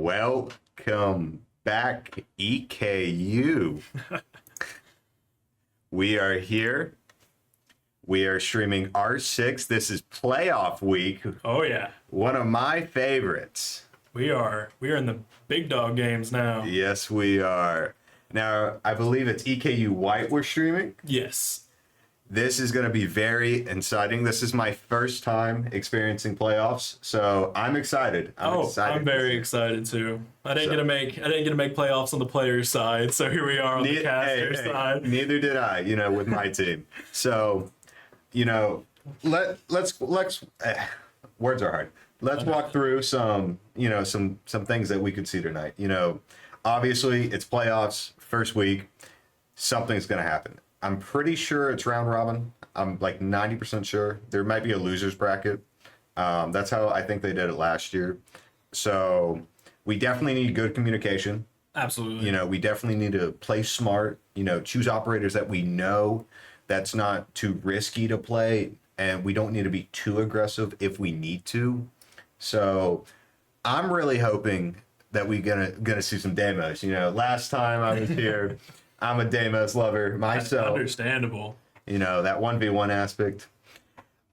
Welcome back, EKU. We are here. We are streaming R6. This is playoff week. Oh yeah. One of my favorites. We are in the big dog games now. Yes, we are. Now, I believe it's EKU White we're streaming. Yes. This is going to be very exciting. This is my first time experiencing playoffs, so I'm excited. I'm very excited too. I didn't get to make playoffs on the players' side, so here we are on the caster side. Neither did I, with my team. So, let's words are hard. Let's walk through some things that we could see tonight. Obviously it's playoffs, first week. Something's going to happen. I'm pretty sure it's round robin. I'm like 90% sure. There might be a loser's bracket. That's how I think they did it last year. So we definitely need good communication. Absolutely. We definitely need to play smart, choose operators that we know that's not too risky to play, and we don't need to be too aggressive if we need to. So I'm really hoping that we're gonna see some demos. Last time I was here, I'm a Deimos lover myself. That's understandable. That 1v1 aspect.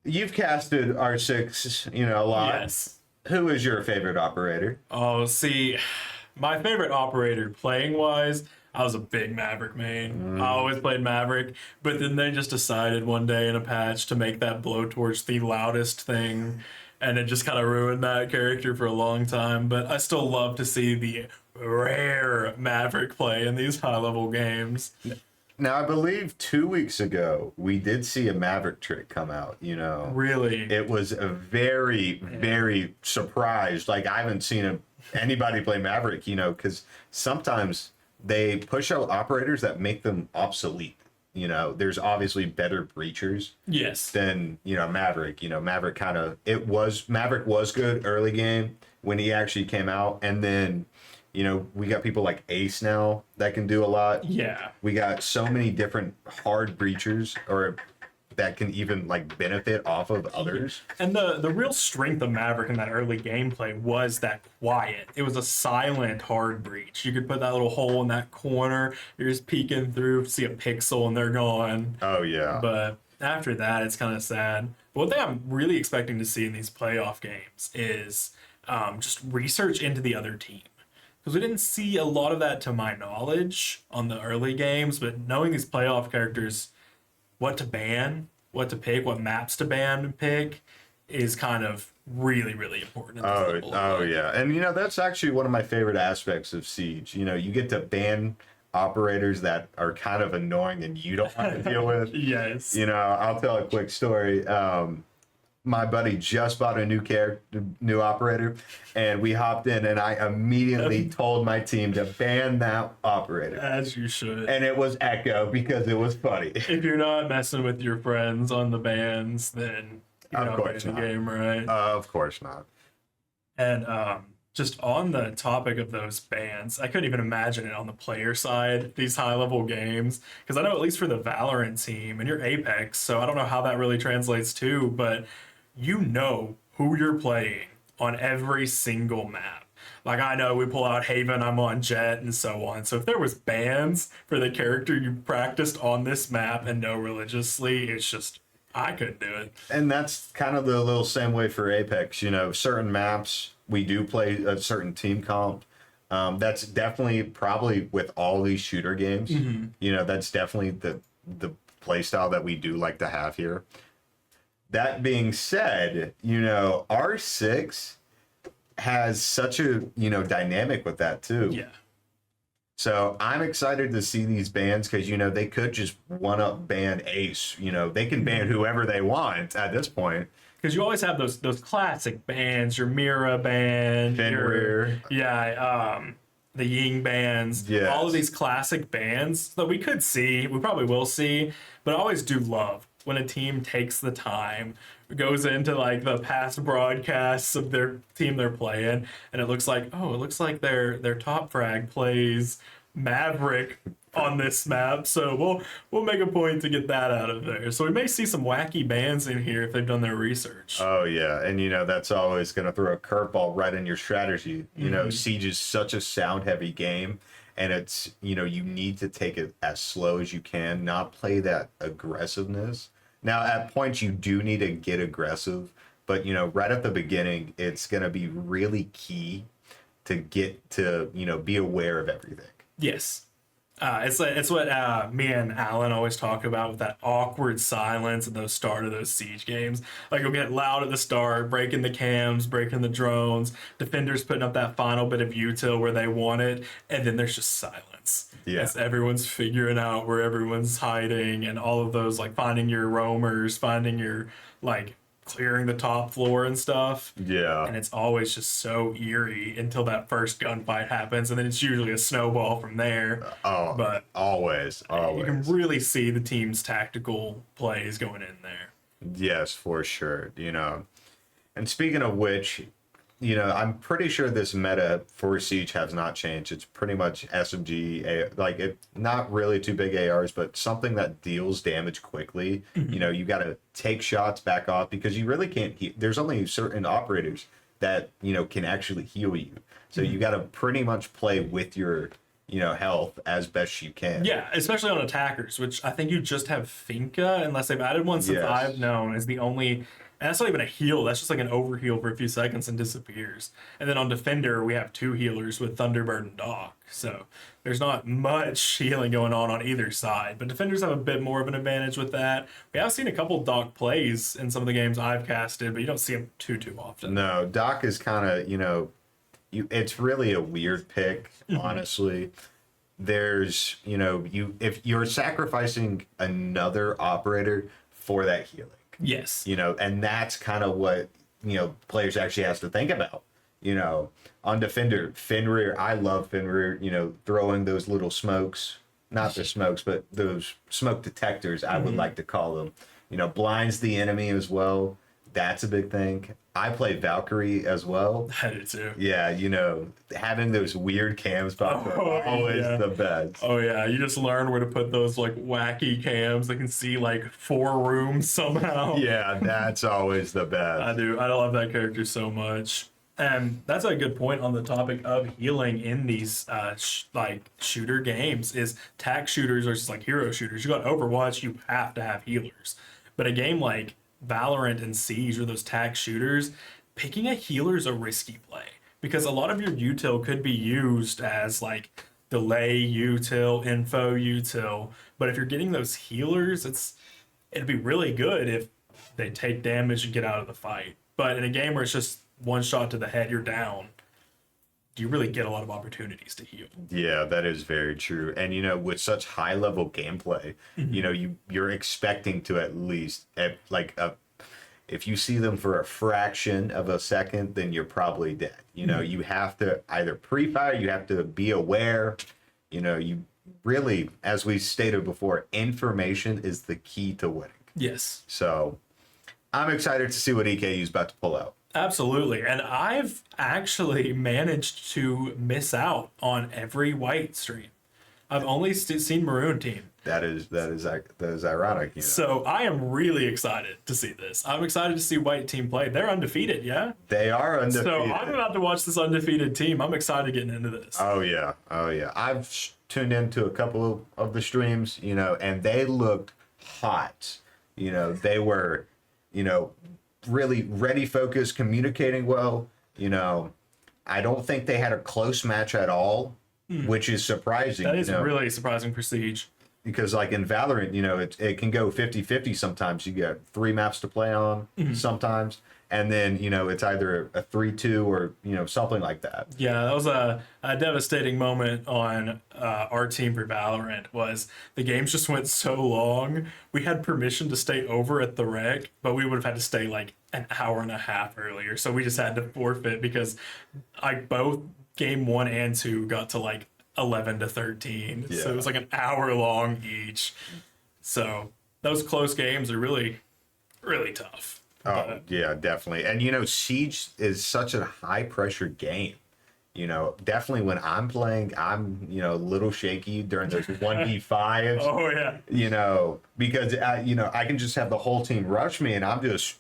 You've casted R6, a lot. Yes. Who is your favorite operator? Oh, see, my favorite operator playing-wise, I was a big Maverick main. I always played Maverick, but then they just decided one day in a patch to make that blowtorch the loudest thing, and it just kind of ruined that character for a long time. But I still love to see the rare Maverick play in these high-level games. Now, I believe 2 weeks ago, we did see a Maverick trick come out, Really? It was a very, very surprised. Like, I haven't seen anybody play Maverick, because sometimes they push out operators that make them obsolete. There's obviously better breachers than, Maverick. Maverick Maverick was good early game when he actually came out, and then we got people like Ace now that can do a lot. Yeah. We got so many different hard breachers or that can even benefit off of others. And the real strength of Maverick in that early gameplay was that quiet. It was a silent hard breach. You could put that little hole in that corner. You're just peeking through, see a pixel, and they're gone. Oh, yeah. But after that, it's kind of sad. But one thing I'm really expecting to see in these playoff games is just research into the other team. Because we didn't see a lot of that to my knowledge on the early games, but knowing these playoff characters, what to ban, what to pick, what maps to ban and pick is kind of really, really important. Yeah. And, that's actually one of my favorite aspects of Siege. You get to ban operators that are kind of annoying and you don't want to deal with. Yes. I'll tell a quick story. My buddy just bought a new operator, and we hopped in, and I immediately told my team to ban that operator. As you should. And it was Echo because it was funny. If you're not messing with your friends on the bans, then you're not playing the game right. Of course not. And just on the topic of those bans, I couldn't even imagine it on the player side, these high-level games, because I know at least for the Valorant team, and you're Apex, so I don't know how that really translates too, but who you're playing on every single map. Like, I know we pull out Haven, I'm on Jet, and so on. So if there was bans for the character you practiced on this map and know religiously, it's just, I couldn't do it. And that's kind of the little same way for Apex. Certain maps, we do play a certain team comp. That's definitely probably with all these shooter games. Mm-hmm. That's definitely the play style that we do like to have here. That being said, R6 has such a, dynamic with that too. Yeah. So I'm excited to see these bans because, they could just one-up ban Ace. They can ban whoever they want at this point. Because you always have those classic bans, your Mira ban, Fenrir. The Ying bans, yes. All of these classic bans that we probably will see, but I always do love when a team takes the time, goes into the past broadcasts of their team they're playing, and it looks like their top frag plays Maverick on this map, so we'll make a point to get that out of there. So we may see some wacky bans in here if they've done their research. Oh yeah, and that's always going to throw a curveball right in your strategy. Siege is such a sound heavy game, and it's you need to take it as slow as you can, not play that aggressiveness. Now at points you do need to get aggressive, but right at the beginning it's going to be really key to get to be aware of everything. Yes. It's what me and Alan always talk about with that awkward silence at the start of those siege games. Like you'll get loud at the start, breaking the cams, breaking the drones, defenders putting up that final bit of util where they want it, and then there's just silence. Yeah. As everyone's figuring out where everyone's hiding, and all of those like finding your roamers, finding your like clearing the top floor and stuff. Yeah. And it's always just so eerie until that first gunfight happens, and then it's usually a snowball from there. But always. You can really see the team's tactical plays going in there. Yes, for sure. And speaking of which, I'm pretty sure this meta for Siege has not changed. It's pretty much SMG, like it, not really too big ARs, but something that deals damage quickly. You got to take shots, back off, because you really can't. There's only certain operators that can actually heal you. So you got to pretty much play with your health as best you can. Yeah, especially on attackers, which I think you just have Finka, unless they've added one since I've known, is the only. And that's not even a heal. That's just like an overheal for a few seconds and disappears. And then on Defender, we have 2 healers with Thunderbird and Doc. So there's not much healing going on either side. But Defenders have a bit more of an advantage with that. We have seen a couple Doc plays in some of the games I've casted, but you don't see them too often. No, Doc is kind of, it's really a weird pick, honestly. There's, if you're sacrificing another operator for that healing. Yes. And that's kind of what, players actually has to think about. On Defender, Fenrir, I love Fenrir, throwing those little smokes, not the smokes, but those smoke detectors, I would like to call them, blinds the enemy as well. That's a big thing. I play Valkyrie as well. I do too. Yeah, having those weird cams pop up are always the best. Oh yeah, you just learn where to put those like wacky cams that can see like 4 rooms somehow. Yeah, that's always the best. I do. I love that character so much. And that's a good point on the topic of healing in these shooter games is tac shooters versus like hero shooters. You got Overwatch, you have to have healers. But a game like Valorant and Siege or those tac shooters, picking a healer is a risky play because a lot of your util could be used as like delay util, info util. But if you're getting those healers, it'd be really good if they take damage and get out of the fight. But in a game where it's just one shot to the head, you're down, you really get a lot of opportunities to heal. Yeah, that is very true. And with such high level gameplay, you're expecting to at least if you see them for a fraction of a second, then you're probably dead. You have to either pre-fire, you have to be aware. You really, as we stated before, information is the key to winning. Yes. So I'm excited to see what EKU is about to pull out. Absolutely. And I've actually managed to miss out on every white stream. I've only seen Maroon team. That is ironic. So I am really excited to see this. I'm excited to see white team play. They're undefeated, yeah? They are undefeated. So I'm about to watch this undefeated team. I'm excited getting into this. Oh yeah. I've tuned into a couple of the streams, and they looked hot. They were, really ready, focused, communicating well. I don't think they had a close match at all, which is surprising. That is really surprising for Siege. Because like in Valorant, it can go 50-50 sometimes. You get 3 maps to play on sometimes. And then, it's either a 3-2 or, something like that. Yeah, that was a devastating moment on our team for Valorant was the games just went so long. We had permission to stay over at the rec, but we would have had to stay like an hour and a half earlier. So we just had to forfeit because both game 1 and 2 got to like 11 to 13. Yeah. So it was like an hour long each. So those close games are really, really tough. Oh, yeah, definitely. And, Siege is such a high-pressure game. You know, definitely when I'm playing, I'm, you know, a little shaky during those 1v5s. Oh yeah. You know, because you know, I can just have the whole team rush me, and I just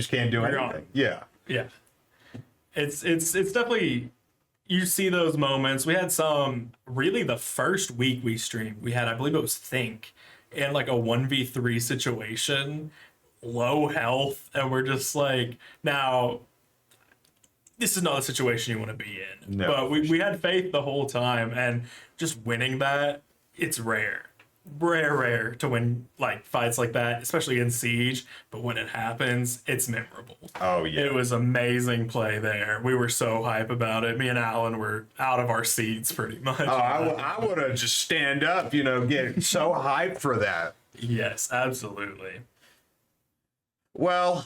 can't do You're anything. gone. Yeah. Yeah. It's definitely, you see those moments. We had some, really the first week we streamed, we had, I believe it was Think, in like a 1v3 situation, low health, and we're just like, now this is not a situation you want to be in. No, But we had faith the whole time, and just winning that, it's rare. Rare to win like fights like that, especially in Siege. But when it happens, it's memorable. Oh yeah. It was amazing play there. We were so hype about it. Me and Alan were out of our seats pretty much. Oh, I would have just stand up, you know, get so hyped for that. Yes, absolutely. Well,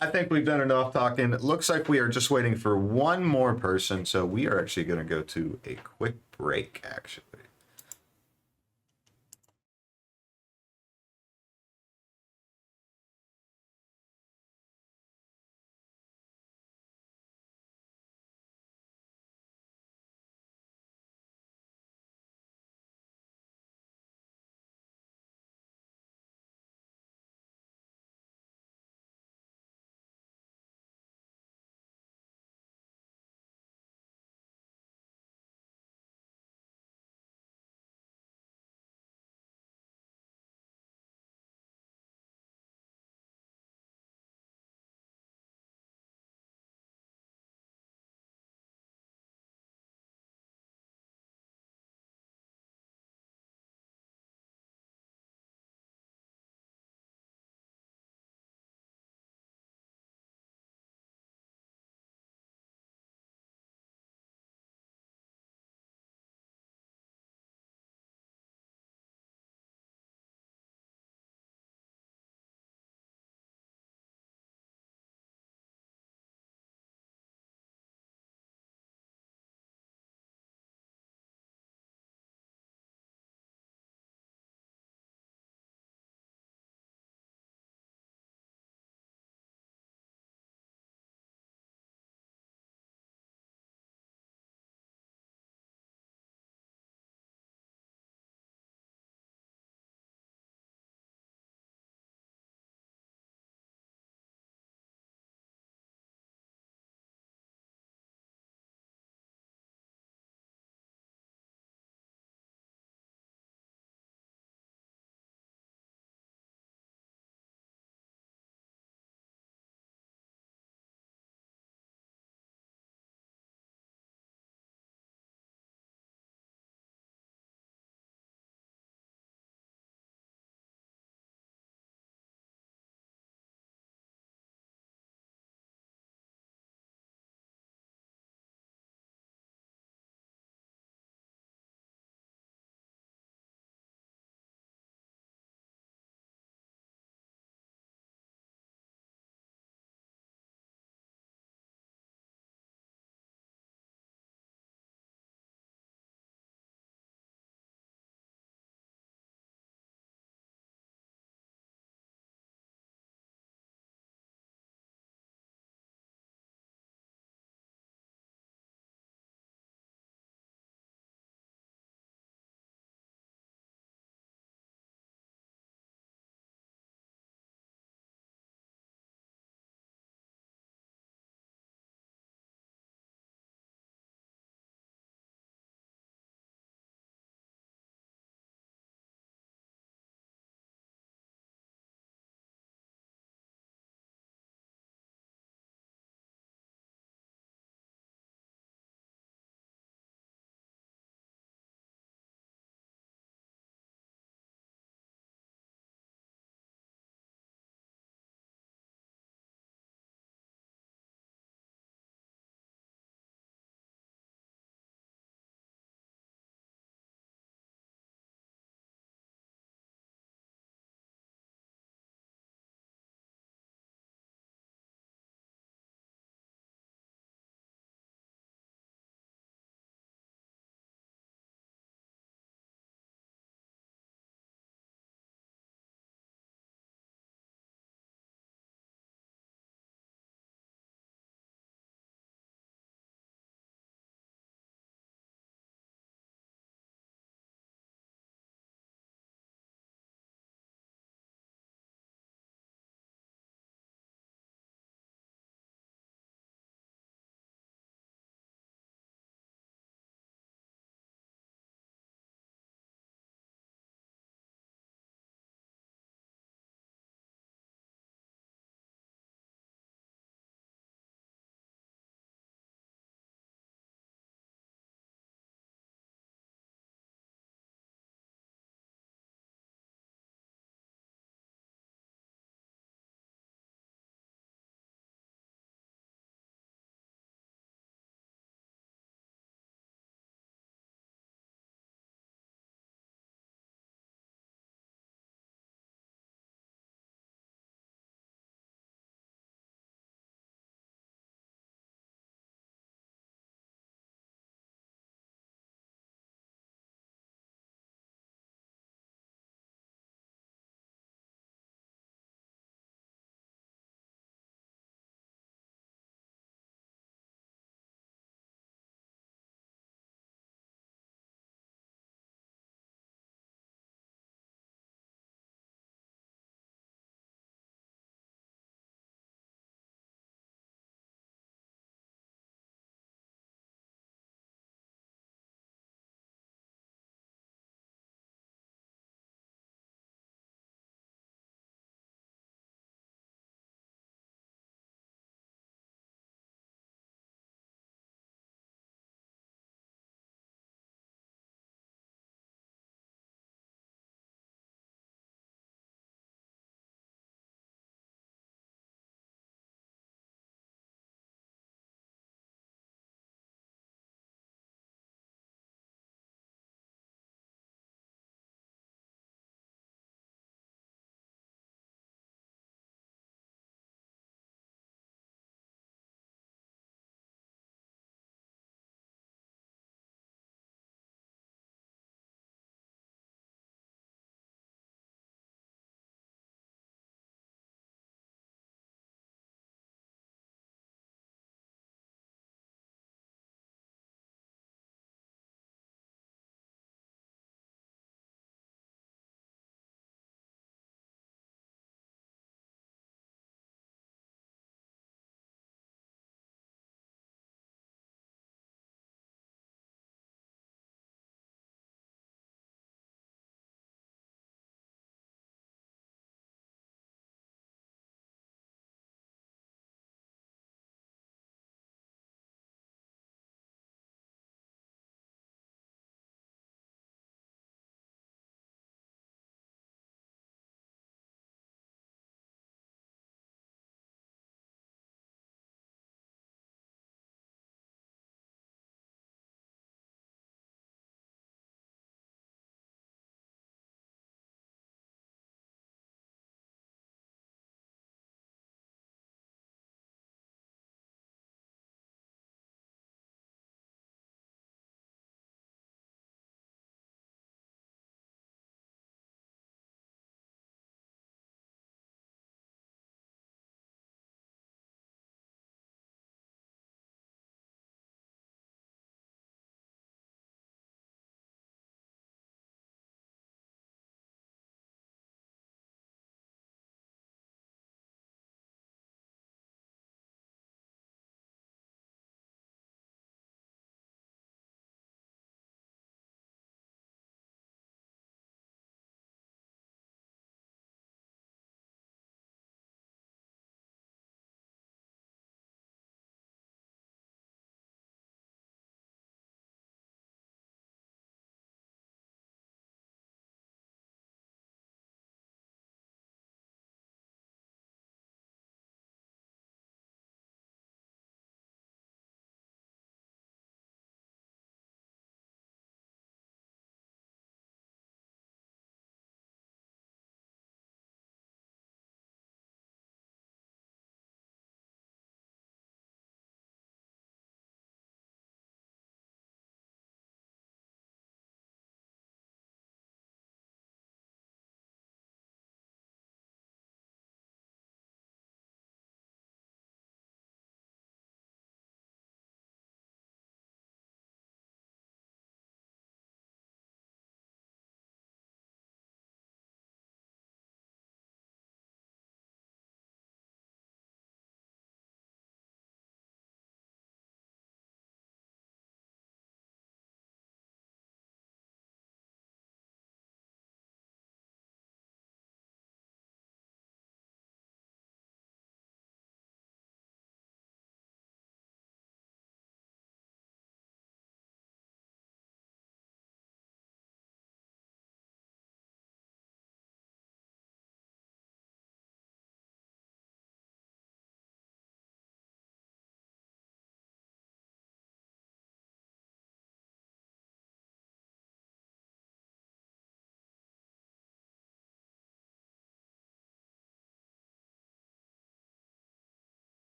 I think we've done enough talking. It looks like we are just waiting for one more person, so we are actually going to go to a quick break, actually.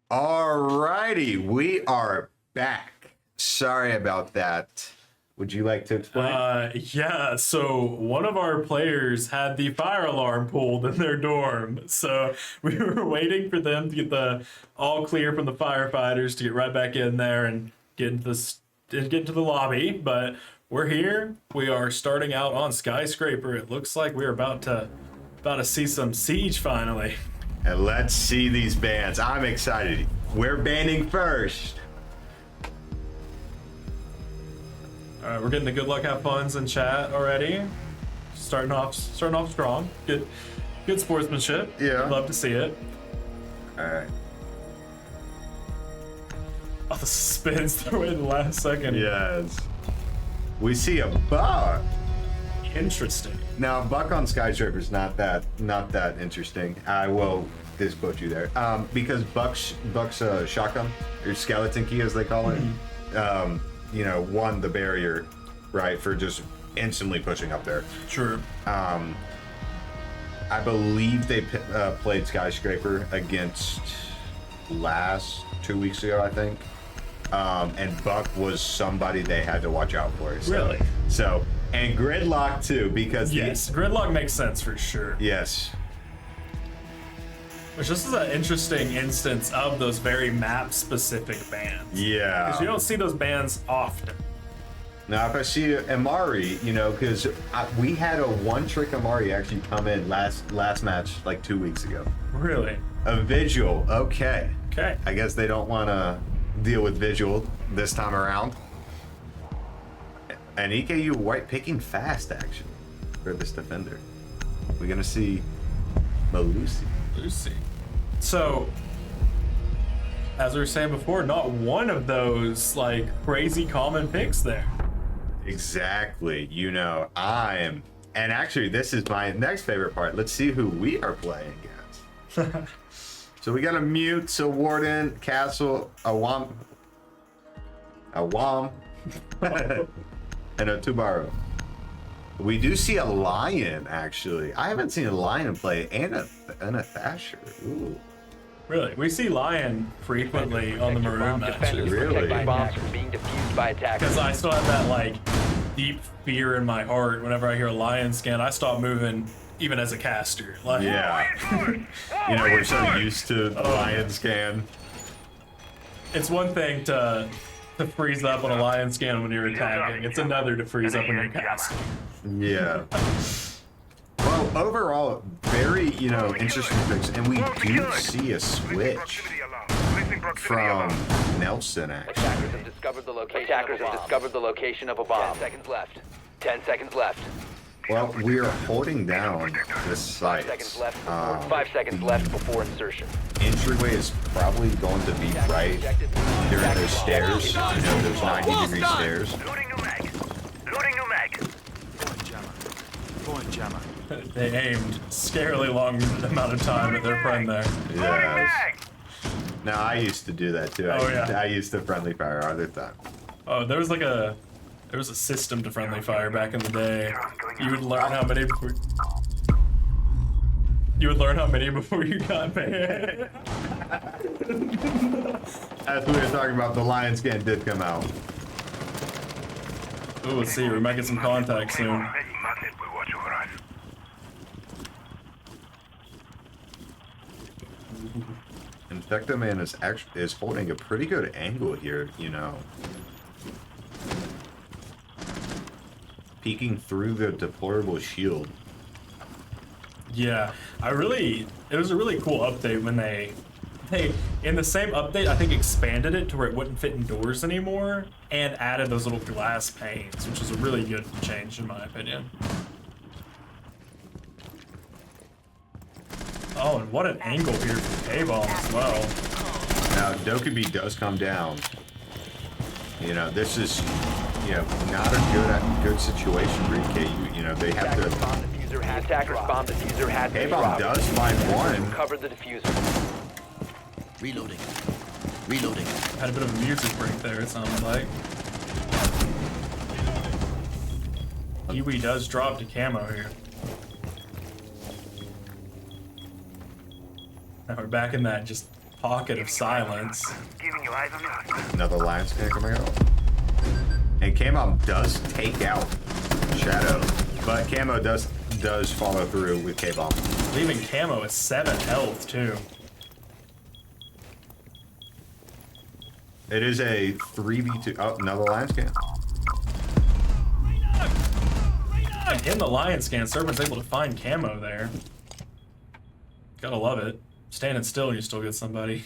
Alrighty, we are back. Sorry about that. Would you like to explain? Yeah, so one of our players had the fire alarm pulled in their dorm. So we were waiting for them to get the all clear from the firefighters to get right back in there and get into the lobby. But we're here. We are starting out on Skyscraper. It looks like we're about to see some siege finally. And let's see these bands. I'm excited. We're banding first. All right, we're getting the good luck, have funs in chat already. Starting off strong. Good sportsmanship. Yeah. Love to see it. All right. Oh, the suspense through in the last second. Yes. We see a buck. Interesting. Now, buck on Skyscraper is not that interesting. I will disquote you there. Because Buck's shotgun, or skeleton key as they call it, won the barrier, right, for just instantly pushing up there. Sure. I believe they played Skyscraper against 2 weeks ago, I think. And Buck was somebody they had to watch out for. So, Really? So, and Gridlock too, because Yes, gridlock makes sense for sure. yes. Which this is an interesting instance of those very map-specific bands. Yeah. Because you don't see those bands often. Now, if I see Amari, because we had a one-trick Amari actually come in last match like 2 weeks ago. Really? A visual, okay. Okay. I guess they don't want to deal with visual this time around. And EKU white picking fast action for this defender. We're gonna see Malusi. Lucy. So, as we were saying before, not one of those like crazy common picks there. Exactly. I am. And actually, this is my next favorite part. Let's see who we are playing against. So we got a Mute, a Warden, Castle, a Wom, and a Tubaro. We do see a Lion, actually. I haven't seen a Lion play and a Thatcher. Ooh. Really? We see Lion frequently on the Maroon matches. Really? Protect bombs from being defused by attackers. Because I still have that like deep fear in my heart whenever I hear a Lion scan. I stop moving even as a caster. Like, Yeah. We're so used to the Lion scan. it's one thing to freeze up on a Lion scan when you're attacking. It's another to freeze up when you're casting. Yeah. Well, overall, very, interesting picks. And we do see a switch from Nelson, actually. Attackers have discovered the location of a bomb. 10 seconds left. 10 seconds left. Well, we are holding down this site. 5 seconds left. 5 seconons left before insertion. Entryway is probably going to be right during those stairs, those 90-degree stairs. Loading new mag. Loading new mag. Point jammer. They aimed scarily long amount of time at their friend there. Yes. Now, I used to do that too. Oh, yeah. I used to friendly fire all the time. Oh, there was a system to friendly fire back in the day. You would learn how many before you got banned. As we were talking about, the Lion scan did come out. Ooh, let's see. We might get some contact soon. Infectoman is holding a pretty good angle here, peeking through the deplorable shield. Yeah, it was a really cool update when they in the same update I think expanded it to where it wouldn't fit in doors anymore and added those little glass panes, which is a really good change in my opinion. Oh, and what an angle here for K-Bomb as well. Now, Dokkaebi does come down. This is, not a good situation for EKU. They have Attackers to. bomb diffuser has Attackers bomb diffuser has been K-Bomb dropped. does find one. Cover the diffuser. Reloading. Had a bit of a music break there, it sounded like. Kiwi does drop to camo here. Now we're back in that just pocket of silence. Giving you eyes on this. Another Lion scan coming out. And Camo does take out Shadow, but Camo does follow through with K-Bomb. Leaving Camo at 7 health too. It is a 3v2. Oh, another Lion scan. And in the Lion scan, Serpent's able to find Camo there. Gotta love it. Standing still and you still get somebody.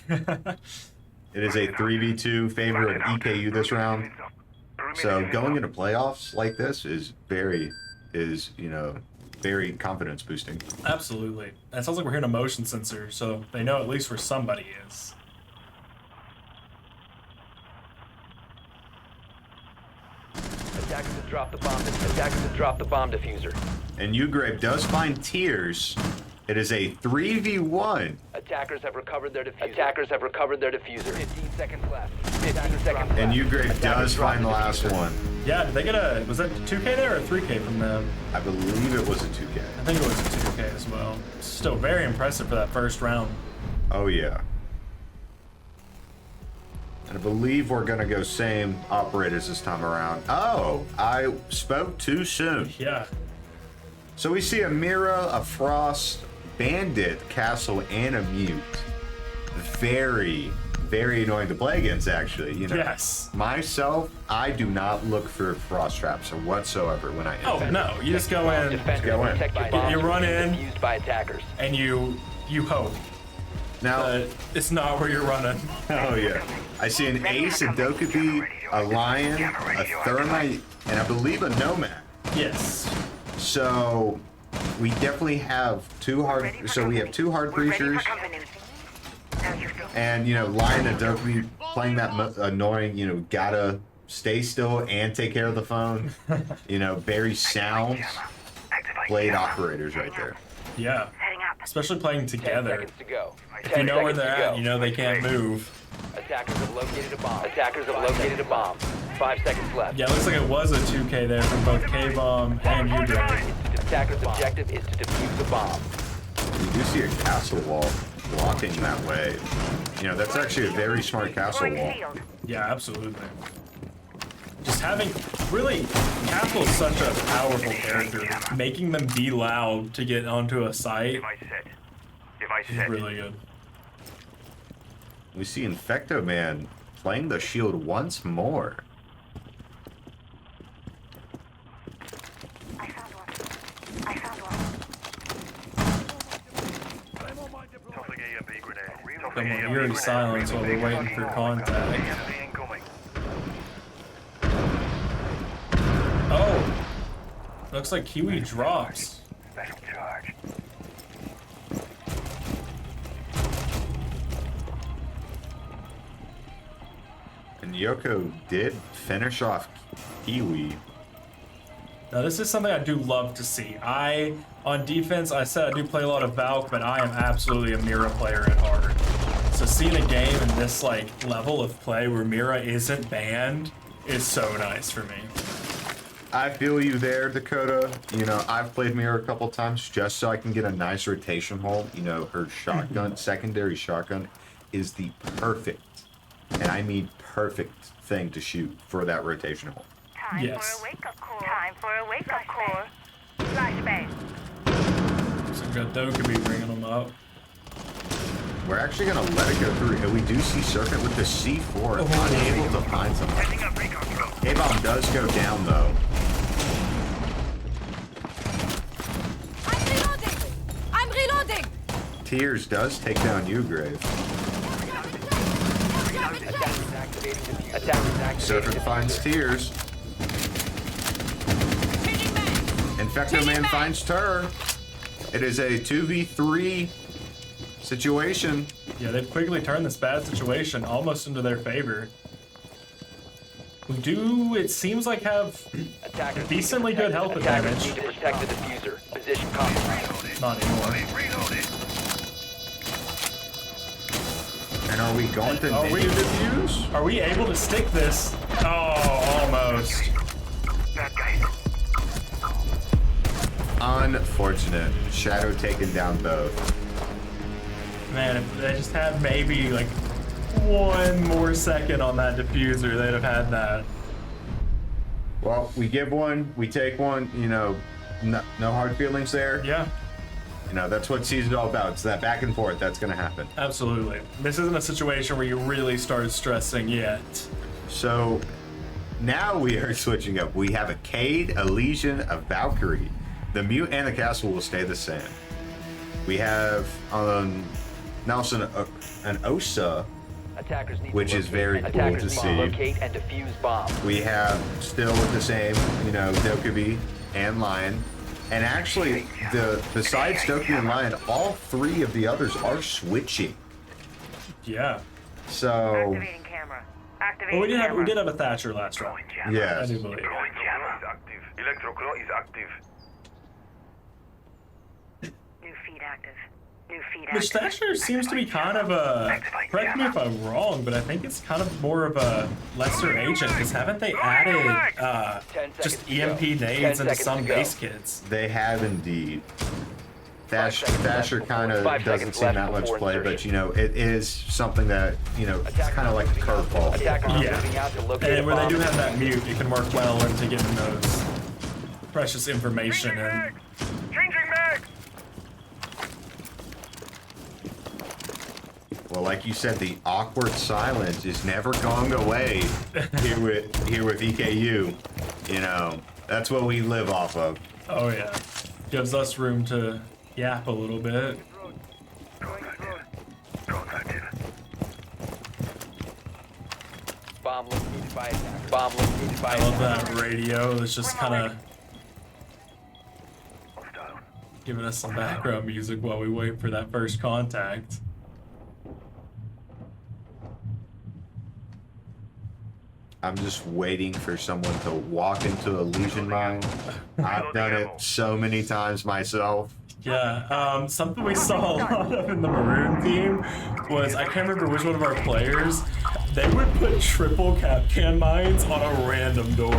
It is a 3v2 favor of EKU this round. So going into playoffs like this is very confidence boosting. Absolutely. And it sounds like we're hearing a motion sensor, so they know at least where somebody is. Attackers have dropped the bomb. Attackers have dropped the bomb diffuser. And Ugrave does find Tears. It is a 3v1. Attackers have recovered their diffuser. Attackers have recovered their diffuser. 15 seconds left. 15 seconds left. And Ugrave does find the last one. Yeah, did they get was that 2K there or 3K from them? I believe it was a 2K. I think it was a 2K as well. Still very impressive for that first round. Oh, yeah. And I believe we're going to go same operators this time around. Oh, I spoke too soon. Yeah. So we see a Mira, a Frost, Bandit, Castle, and a Mute. Very, very annoying to play against, actually. You know, Yes. myself, I do not look for Frost traps whatsoever when I Oh, invent. no. You just go in Defenders go in. protect your bombs You from run being in. defused by attackers. and you hope. Now, But it's not where you're running. oh yeah, I see an Ace, a Dokkaebi, a Lion, a Thermite, and I believe a Nomad. Yes. So we definitely have two hard. So we have two hard breachers, and Lion and Dokkaebi playing that annoying. Gotta stay still and take care of the phone. Very sound blade operators right there. Yeah. Especially playing 10 together. seconds to go. If you know where they're at, you know they can't move. Attackers have located a bomb. Attackers have located a bomb. 5 seconds left. Yeah, it looks like it was a 2K there from both K-Bomb and Ugrave. Attackers' objective is to defuse the bomb. You do see a castle wall blocking that way. That's actually a very smart castle wall. Yeah, absolutely. Just really, Capital is such a powerful character. Making them be loud to get onto a site Device set. Device is set. really good. We see Infecto Man playing the shield once more. Tossing EMP grenade. Come on, eerie silence while we're waiting for contact. EMP incoming. Oh! Looks like Kiwi drops. Special charge. And Yoko did finish off Kiwi. Now this is something I do love to see. On defense, I said I do play a lot of Valk, but I am absolutely a Mira player at heart. So seeing a game in this level of play where Mira isn't banned is so nice for me. I feel you there, Dakota. I've played Mira a couple times just so I can get a nice rotation hole. Her shotgun, secondary shotgun, is the perfect, and I mean perfect thing to shoot for that rotation hole. Time Yes. for a wake-up call. Time for a wake-up call. Flashbang. So we've got Dokkaebi bringing them up. We're actually going to let it go through, and we do see Serpent with the C4, unable to find something. Setting up recon drone. A-Bomb does go down, though. I'm reloading. I'm reloading. Tears does take down Ugrave. Attackers activating defuse. Attackers activating Serpent defuse. finds Tears. Changing mag. Infecto Man finds Tur. It is a 2v3 situation. Yeah, they've quickly turned this bad situation almost into their favor. We do, it seems like, have Attackers decently good health Attackers advantage. need to protect the diffuser. Position compromised. Not anymore. Reloaded. And are we going to Are we- name defuse? Are we able to stick this? Oh, almost. Bad guys. Unfortunate. Shadow taking down both. Man, if they just had maybe like 1 more second on that diffuser, they'd have had that. Well, we give one, we take one, you know, no hard feelings there. Yeah, You know, that's what season's all about. It's that back and forth that's going to happen. absolutely. This isn't a situation where you really start stressing yet. So now we are switching up. We have a Cade, a Legion, a Valkyrie. The Mute and the Castle will stay the same. We have on Nelson an Osa. Attackers need Which to is locate- very cool attackers to need see. locate and defuse bomb. We have still the same, you know, Dokkaebi and Lion. And actually, besides Dokkaebi and Lion, all 3 of the others are switching. Yeah. So, Activating camera. Activating Well, camera. we did have a Thatcher last round. I yes. do believe. Deploying jammer is active. Electroclaw is active. New feed active. New feed Which active. Thatcher seems to be kind of a, correct me if I'm wrong, but I think it's kind of more of a lesser agent, because haven't they added 10 just seconds to go. EMP 10 nades into seconds some to go. base kits? They have indeed. 5 seconds Thatcher left kind of before- 5 doesn't seconds see left that much before play, but insertion. you know, it is something that, you know, it's kind of like a curveball. Attackers are Yeah. moving out to locate And a where they bomb. do have that mute, it can work well into getting those precious information in. Changing mags! Well, like you said, the awkward silence is never going away here with EKU. You know, that's what we live off of. Oh yeah. Gives us room to yap a little bit. Drone's active. Bomb located by attacker. Bomb located by I love attacker. that radio. It's just kind of Hostile. giving us some background music while we wait for that first contact. I'm just waiting for someone to walk into a Legion mine. I've done it so many times myself. Yeah, something we saw a lot of in the Maroon team was, I can't remember which one of our players, they would put triple Capcan mines on a random door.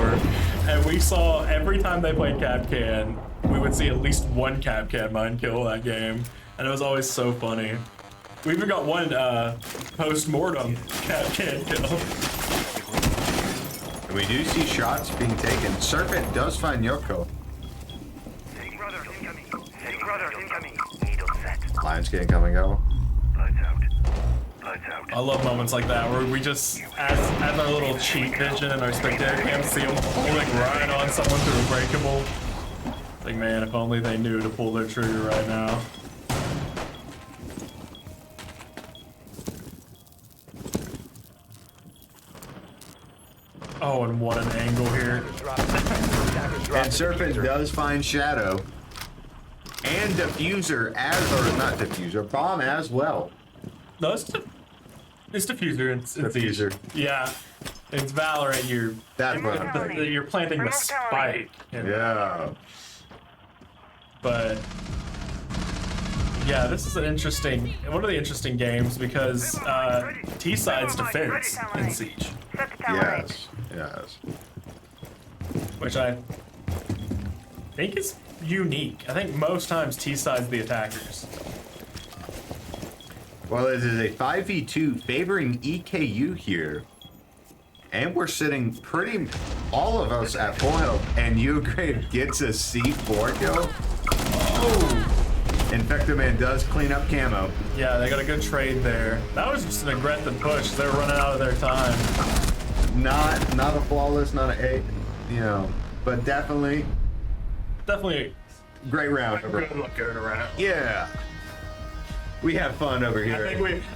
And we saw every time they played Capcan, we would see at least one Capcan mine kill that game. And it was always so funny. We even got one post-mortem Capcan kill. And we do see shots being taken. Serpent does find Yoko. Setting rudders incoming. Setting rudders incoming. Needle set. Lions can't come and go. Lights out. Lights out. I love moments like that where we just, as our little cheat vision and our spectator cam, see them pulling right on someone through a breakable. Like, man, if only they knew to pull their trigger right now. Oh, and what an angle here. Attackers drop And the Serpent diffuser. does find Shadow. And Diffuser or not Diffuser, Bomb as well. No, it's diffuser. It's Diffuser. Yeah. It's Valorant. That's what I'm thinking. You're planting the spike. Yeah. But yeah, this is an interesting, one of the interesting games because T-Side's defense in Siege, Set the tower range. Yes. Yes. which I think is unique. I think most times T-Side's the attackers. Well, it is a 5v2 favoring EKU here. And we're sitting pretty, all of us at full health. And Ugrave gets a C4 kill. Oh! Infectoman does clean up camo. Yeah, they got a good trade there. That was just an aggressive push. They're running out of their time. Not a flawless, not a, you know, but definitely Definitely great round. good looking around. Yeah. We have fun over here.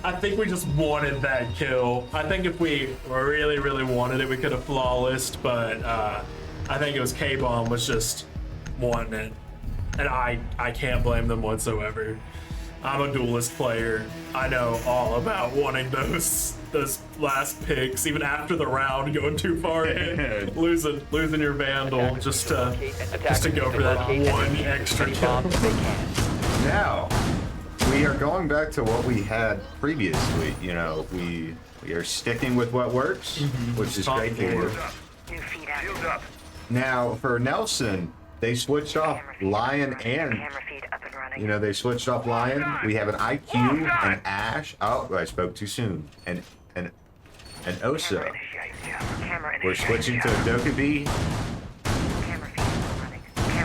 I think we just wanted that kill. I think if we really, really wanted it, we could have flawlessed, but I think it was K-Bomb was just wanting it. And I can't blame them whatsoever. I'm a duelist player. I know all about wanting those last picks, even after the round, going too far in, losing your Vandal just to go for that one extra kill. Now, we are going back to what we had previously. You know, we are sticking with what works, which is great to hear. Shields up. New feed Shields active. up. Now, for Nelson, they switched off Lion and Camera feed up and running. You know, they switched off Lion. We have an IQ, an Ash. Oh, I spoke too soon. And Osa. We're switching to a Dokkaebi.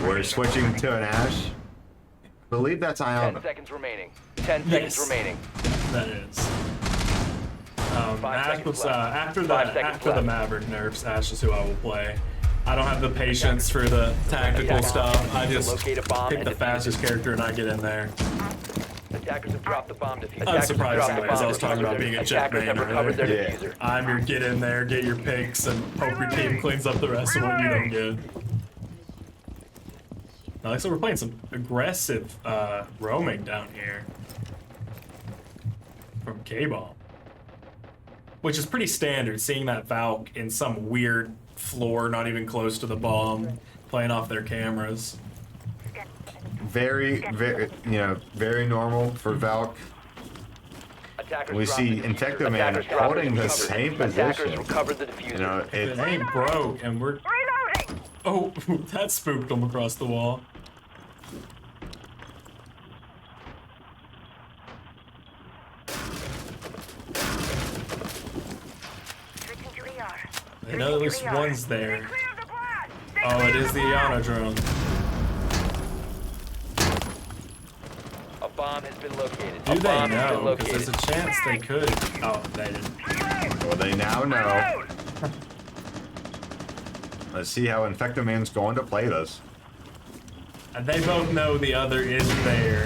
We're switching to an Ash. I believe that's 10 Iona. seconds remaining. 10 seconds remaining. That is. 5 Ash seconds was, left. after 5 the seconds after the left. Maverick nerfs, Ash is who I will play. I don't have the patience for the tactical stuff. I just Locate a bomb pick and the defuse fastest character and I get in there. Attackers have dropped the bomb diffuser. I'm surprised, Attackers have dropped the as I bomb was talking about diffuser. being a jet Attackers have man recovered their earlier. diffuser. I'm your get in there, get your picks, and hope your team cleans up the rest of what you don't get. Like I said, we're playing some aggressive roaming down here from K-Bomb, which is pretty standard, seeing that Valk in some weird floor, not even close to the bomb, playing off their cameras. Very, very normal for Valk. Attackers We dropped see the diffuser. Infecto Man Attackers dropped holding the diffuser. same Attackers position. recovered the diffuser. You know, It ain't broke, and we're... Reloading! Oh, that spooked them across the wall. Switching to ER. I know at least one's there. Clear of the blast! Stay Oh, it clear is of the blast! Iana drone. A bomb has been located. Do A they bomb has been know? Because located. there's a chance they could. Oh, they didn't. well, they now know. Let's see how Infecto Man's going to play this. And they both know the other is there.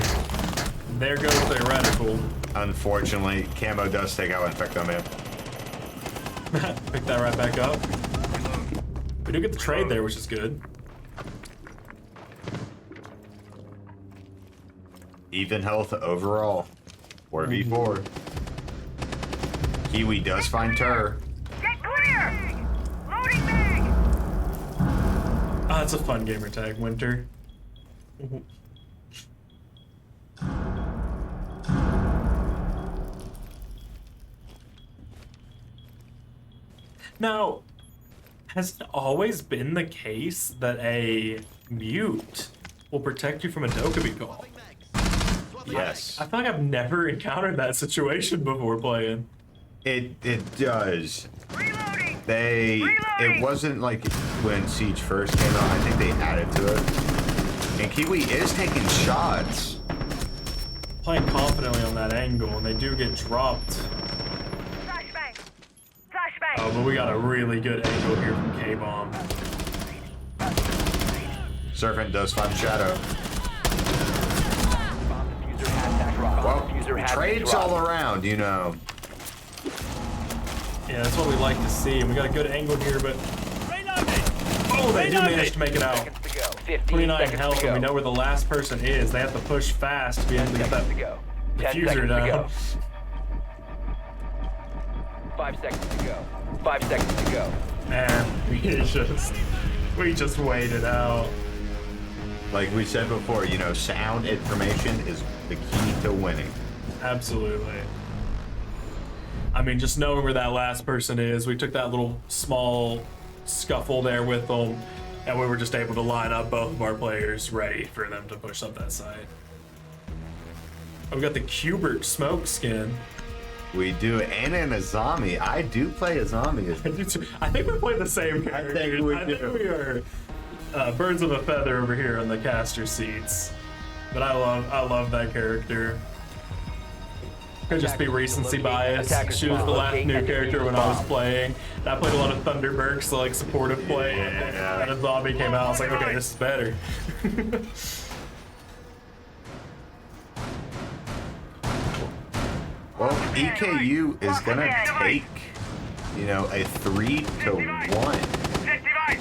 There goes their reticle. Unfortunately, Camo does take out Infecto Man. Pick that right back up. We do get the trade there, which is good. Even health overall. 4v4. Kiwi does find Tur. Get clear! Loading mag! Oh, it's a fun gamer tag, Winter. Now, has it always been the case that a mute will protect you from a Dokkaebi call? Yes. I feel like I've never encountered that situation before playing. It does. Reloading! It wasn't like when Siege first came out. I think they added to it. And Kiwi is taking shots. Playing confidently on that angle, and they do get dropped. Flashbang! Flashbang! Oh, but we got a really good angle here from K-Bomb. Serpent does find Shadow. Bomb diffuser has dropped. Well, Bomb diffuser has been trades dropped. all around, you know. Yeah, that's what we like to see, and we got a good angle here, but... Oh, they do manage to make it out. Seconds to go. 15 29 seconds health, to and we go. know where the last person is. They have to push fast to be able to get that Seconds to go. 10 diffuser seconds to down. go. 5 seconds to go. 5 seconds to go. And we just waited out. Like we said before, you know, sound information is the key to winning. Absolutely. I mean, just knowing where that last person is, we took that little small scuffle there with them, and we were just able to line up both of our players ready for them to push up that side. Oh, we got the Cubert smoke skin. We do, and an Azami. I do play Azami. I think we play the same characters. think we I think do. we are birds of a feather over here on the caster seats. But I love that character. Could just be recency bias. She was the last new character when I was playing. And I played a lot of Thunderbird, so like supportive play. Yeah. And a zombie came out. I was like, okay, this is better. Well, EKU is gonna take, you know, a 3-1, 59!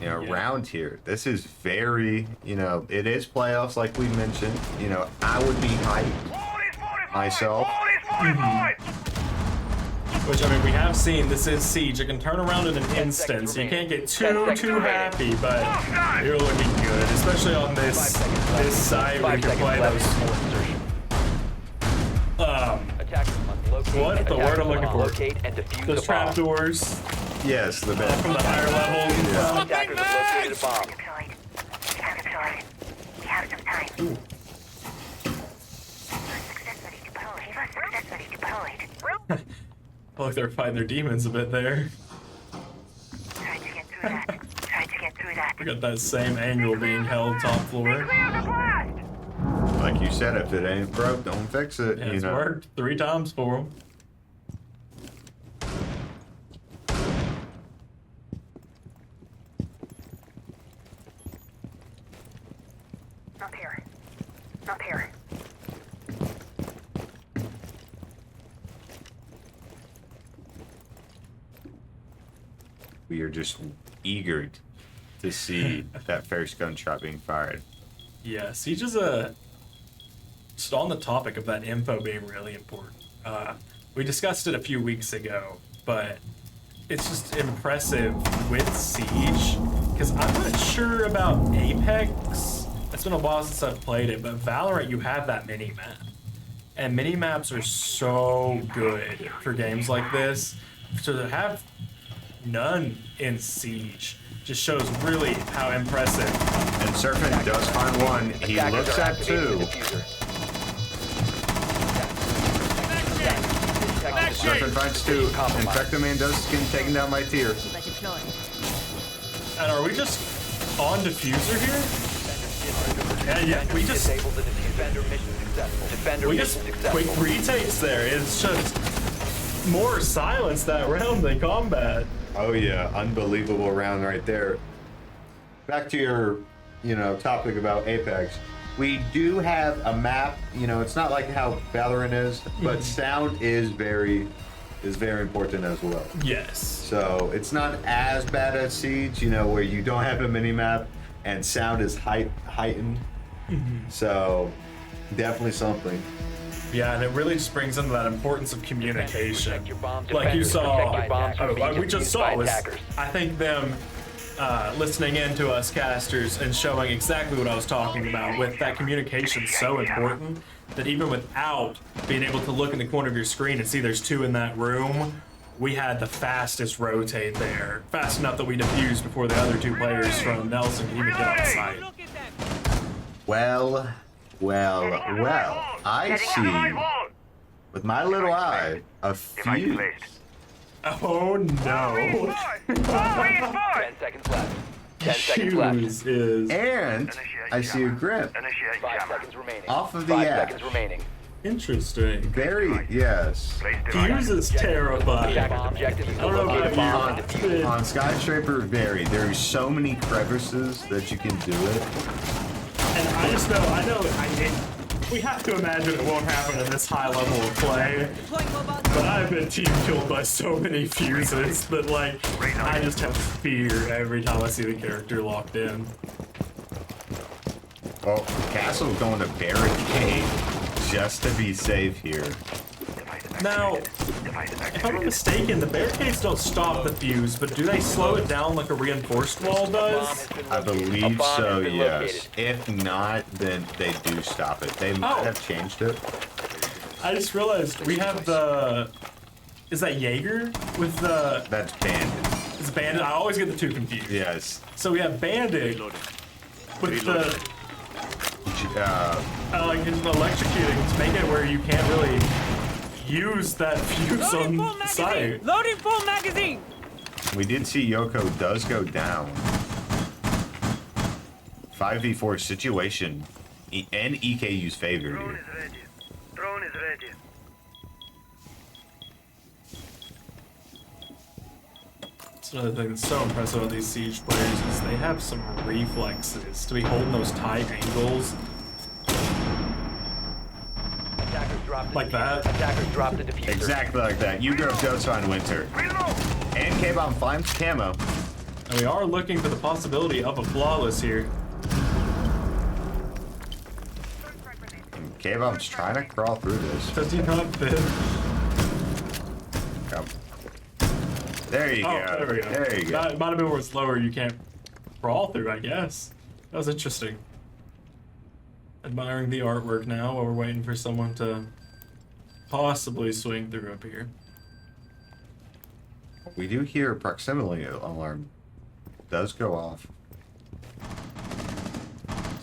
you know, round here. This is very, you know, it is playoffs like we mentioned. You know, I would be hyped Wall is fortified! myself. Wall is fortified! Which, I mean, we have seen this is Siege. It can turn around in an instant, so you can't get too happy, but you're looking good, especially on this side where 5 you can seconds play left those. before insertion. Attackers must locate. What's the word I'm looking must for? Locate and defuse Those the bomb. trapdoors Yes, the from best. the higher levels. Attackers have located a bomb. Deployed. Have deployed. We have some time. deployed. Look like they're fighting their demons a bit there. Try to get through that. Try to get through that. We got that same angle being held top floor. Clear the blast! Like you said, if it ain't broke, don't fix it. Yeah, you it's know. worked 3 times for them. Not here. Not here. We are just eager to see that first gunshot being fired. Yeah, Siege is just on the topic of that info being really important. We discussed it a few weeks ago, but it's just impressive with Siege, because I'm not sure about Apex. It's been a while since I've played it, but Valorant, you have that mini-map. And mini-maps are so good for games like this. So to have none in Siege just shows really how impressive. And Serpent does find one. He Attackers looks are at activating two. the diffuser. Serpent finds two. Infectoman does get taken down by tier. And are we just on diffuser here? Yeah, we just Disable the diffuser. Defender mission successful. Defender we mission just successful. quick retakes there. It's just more silence that round than combat. Oh yeah, unbelievable round right there. Back to your, topic about Apex. We do have a map. It's not like how Valorant is, but sound is very important as well. Yes. So it's not as bad as Siege, where you don't have a mini map and sound is heightened. So definitely something. Yeah, and it really just brings into that importance of communication. Protect your bomb Like you defenders. saw, Protect your bombs from being like we just defused by saw was, attackers. I think them listening in to us casters and showing exactly what I was talking about with that communication so important that even without being able to look in the corner of your screen and see there's 2 in that room, we had the fastest rotate there. Fast enough that we defused before the other 2 players from Nelson could even get on site. Well, I see with my little eye a Device fuse. placed. Oh no! 10 seconds left. 10 seconds left. Fuse is And I see a grip Initiate 5 jammer. seconds remaining. off of the 5 app. seconds remaining. interesting. Very, yes. Place device. Fuse is terrifying. Attackers objective is to I don't know locate a about bomb and you. defuse it. On Skyscraper, very. There's so many crevices that you can do it. And we have to imagine it won't happen in this high level of play. But I've been team killed by so many fuses that I just have fear every time I see the character locked in. Oh, Castle's going to barricade just to be safe here. Device Now, Device if I'm not mistaken, the barricades don't stop the fuse, but do they slow it down like a reinforced wall Bomb does? has been I located. A believe bomb so, has been yes. located. If not, then they do stop it. They might Oh. have changed it. I just realized we have the... Is that Jaeger with the... That's banded. Is it Bandit? I always get the 2 confused. Yes. So we have Bandit with the... like it's electrocuting to make it where you can't really use that fuse on site. Loading full magazine! We did see Yoko does go down. 5v4 situation in EKU's favor Drone here. is ready. Drone is ready. That's another thing that's so impressive about these Siege players is they have some reflexes to be holding those tight angles. Attackers dropped the Like diffuser. that? Attackers dropped the diffuser. Exactly like that. Ugrove does find Winter. Reload! And K-Bomb finds camo. And we are looking for the possibility of a flawless here. And K-Bomb's trying to crawl through this. Does he not fit? Come. There you Oh, go. there we go. There you go. That might have been where it's lower you can't crawl through, I guess. That was interesting. Admiring the artwork now while we're waiting for someone to possibly swing through up here. We do hear a proximity alarm. Does go off.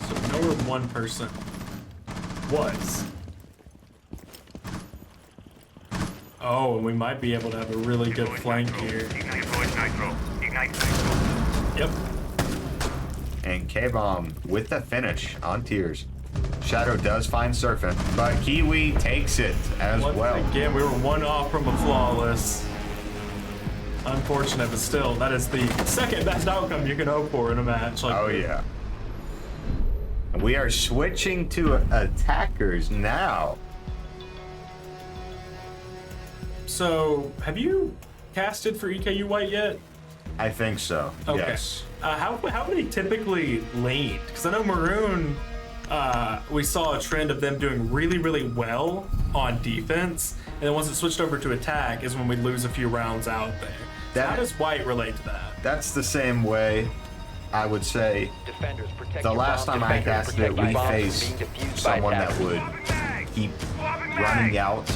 So we know where one person was. Oh, and we might be able to have a really good flank here. Ignite void nitro. Ignite nitro. Yep. And K-Bomb with the finish on tiers. Shadow does find Surfing, but Kiwi takes it as Once well. again, we were one off from a flawless. Unfortunate, but still, that is the second best outcome you can hope for in a match. Like Oh yeah. We are switching to attackers now. So, have you casted for EKU White yet? I think so. Okay. Yes. How do they typically lean? Because I know Maroon, we saw a trend of them doing really, really well on defense, and then once it switched over to attack is when we lose a few rounds out there. So how does White relate to that? That's the same way I would say. Defenders, protect The your last bomb. time I Defenders, casted it, protect your we bombs from faced being defused by someone that attackers. would keep running out,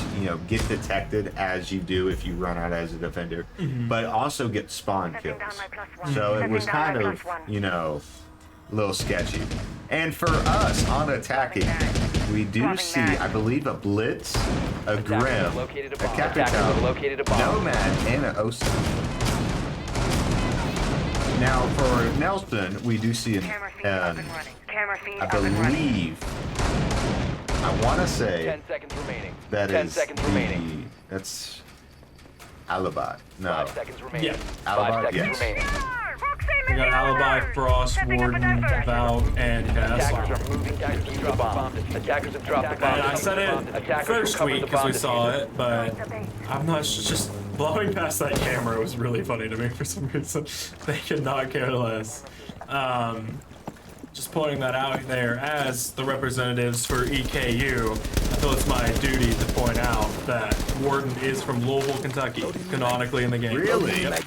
get detected as you do if you run out as a defender, but also get spawn kills. So it was kind of, a little sketchy. And for us on attacking, we do see, I believe, a Blitz, a Grim, have located a a bomb. Attackers have located a Capital, bomb. Nomad, and an Osa. Now for Nelson, we do see Camera feed up an and running. Camera feed I up and running. believe, I want to say 10 seconds remaining. that 10 is seconds remaining. that's Alibi. No, 5 seconds remaining. Yeah. 5 Alibi, seconds yes. remaining. We got Alibi, Frost, Warden, Valve, and Attackers Castle. are moving to defuse the bomb. Attackers have dropped the bomb. And I said it Attackers first recovered week the because bomb we saw diffuser. it, but I'm not just blowing past that camera was really funny to me for some reason. They could not care less. Just pointing that out there as the representatives for EKU, I feel it's my duty to point out that Warden is from Louisville, Kentucky, canonically in the game. Really? Yep.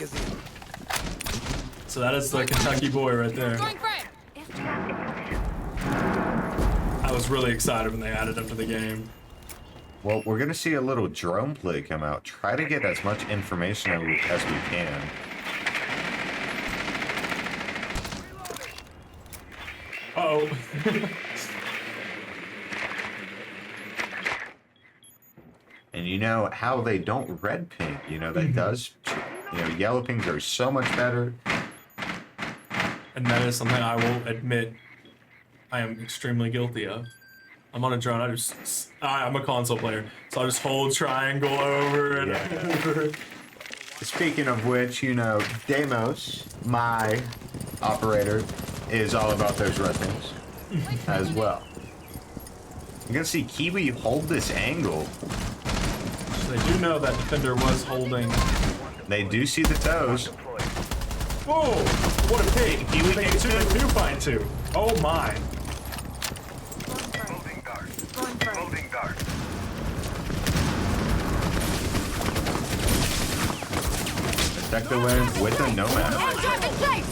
So that is the Kentucky boy right there. I was really excited when they added him to the game. Well, we're gonna see a little drone play come out. Try to get as much information as we can. Uh-oh. And you know how they don't red ping. That does. Yellow pings are so much better. And that is something I will admit I am extremely guilty of. I'm on a drone, I'm a console player, so I just hold triangle over and over. Speaking of which, Deimos, my operator, is all about those red pings as well. You're gonna see Kiwi hold this angle. So they do know that defender was holding. They do see the toes. Whoa! What a pig! Kiwi They takes do find two. Oh my! Holding guard. Holding guard. Detector wins with a Nomad.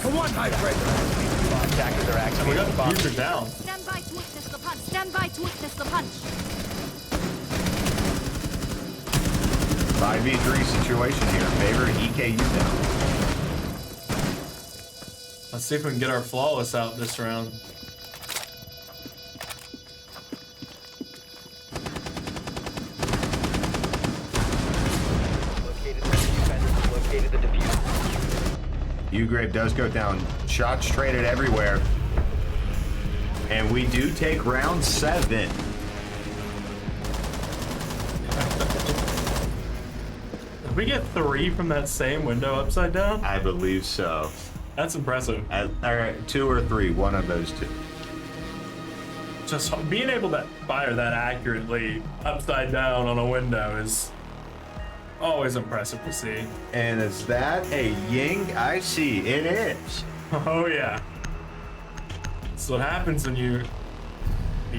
Come on, Highbreaker. Attackers are active. We got the future down. Stand by to witness the punch. Stand by to witness the punch. 5v3 situation here. Favor EKU now. Let's see if we can get our flawless out this round. Located the defenders. Located the diffuser. Ugrave does go down. Shots traded everywhere. And we do take round 7. Did we get 3 from that same window upside down? I believe so. That's impressive. All right, 2 or 3, one of those 2. Just being able to fire that accurately upside down on a window is always impressive to see. And is that a Ying? I see. It is. Oh yeah. That's what happens when you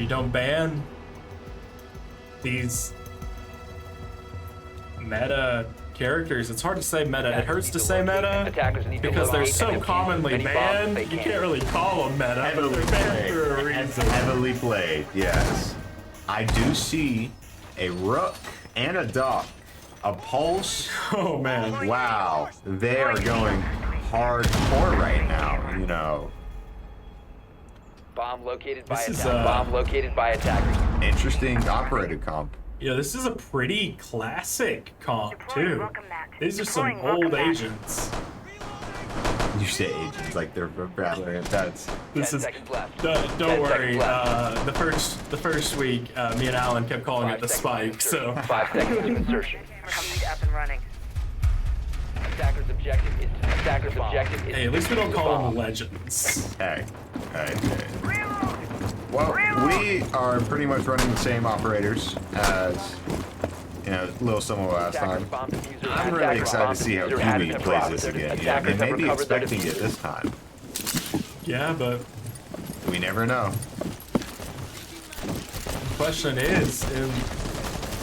don't ban these meta characters. It's hard to say meta. It hurts to say meta Attackers need to because they're locate so and defuse commonly as many bombs banned. as they You can. can't really call them meta, but they're banned for a reason. Heavily played, yes. I do see a rook and a duck. A pulse. Oh man. Wow. They are going hardcore right now, Bomb located by This is, attackers. Bomb located by attackers. Interesting operator comp. You know, this is a pretty classic comp Deploying too. welcome mat. These are some Deploying welcome old mat. agents. You say agents like they're Valorant. That's 10 This is seconds left. don't 10 worry. seconds left. The first week, me and Alan kept calling it 5 the seconds spike. to insertion. So 5 seconds to insertion. Company up and running. Attacker's objective is hey, at least we don't call them the legends. hey. Well, we are pretty much running the same operators as a little similar last time. I'm really excited to see how Kiwi plays this again. Yeah, they may be expecting it this time. Yeah, but We never know. the question is, in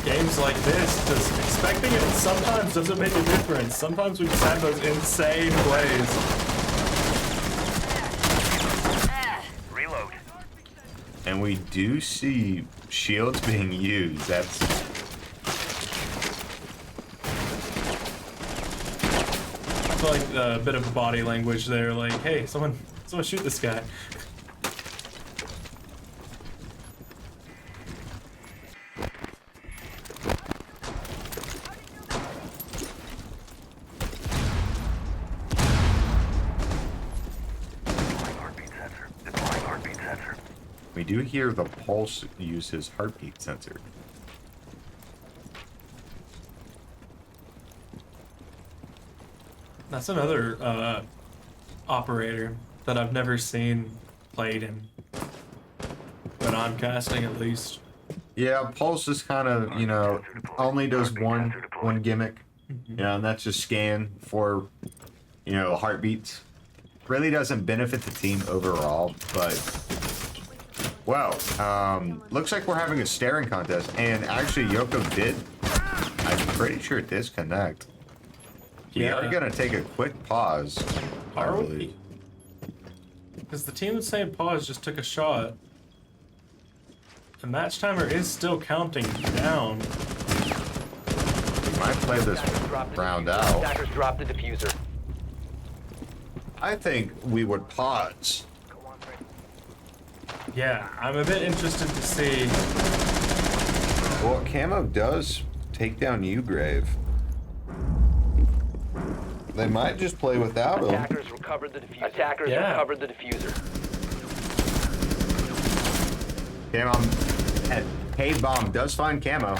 games like this, does expecting it sometimes doesn't make a difference. Sometimes we just have those insane plays. Reload. And we do see shields being used. That's I feel like a bit of body language there, like, hey, someone shoot this guy. Heartbeat sensor. Deploying heartbeat sensor. we do hear the pulse use his heartbeat sensor. That's another operator that I've never seen played in, but I'm casting at least. Yeah, pulse is kind of only does one gimmick, and that's just scan for heartbeats. Really doesn't benefit the team overall, but well, looks like we're having a staring contest, and actually Yoko did. I'm pretty sure disconnect. We Yeah. are gonna take a quick pause. I Are we? believe. Because the team that's saying pause just took a shot. The match timer is still counting down. We might play this round out. Attackers dropped the diffuser. I think we would pause. Yeah, I'm a bit interested to see. Well, Camo does take down Ugrave. They might just play without him. Attackers recovered the diffuser. Yeah. Recovered the diffuser. Camo at Cave Bomb does find Camo.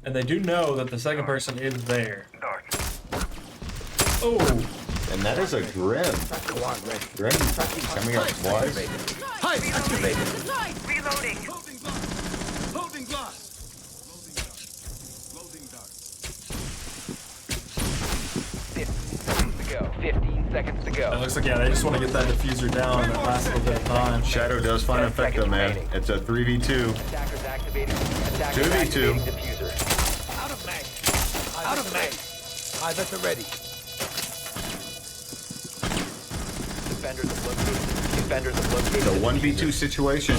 And they do know that the second person is there. Dart. Oh, And that is a Grim. Go on, ready. Grim coming up twice. Hive activated. Reloading. Loading glass. Loading glass. Loading dart. 15 seconds to it go. looks like, yeah, they just want to get that diffuser down in that last little bit of time. Shadow does find 10 Infecto, seconds man. remaining. It's a 3v2. Attackers activating. Attackers 2v2. activating diffuser. Out of mag. Out of mag. Hive at the ready. Defenders have located. Defenders have located. The the 1v2 situation.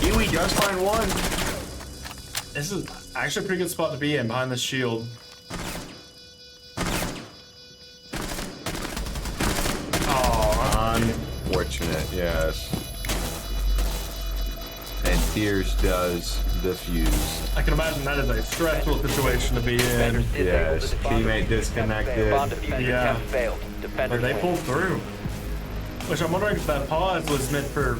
Kiwi does find one. This is actually a pretty good spot to be in, behind the shield. Oh, Unfortunate, yes. And Tears does defuse. I can imagine that is a stressful situation to be in. Defenders disabled Yes, the bomb teammate diffuser. disconnected. Bomb diffuser Yeah. has failed. Defenders But they win. pulled through. Which I'm wondering if that pause was meant for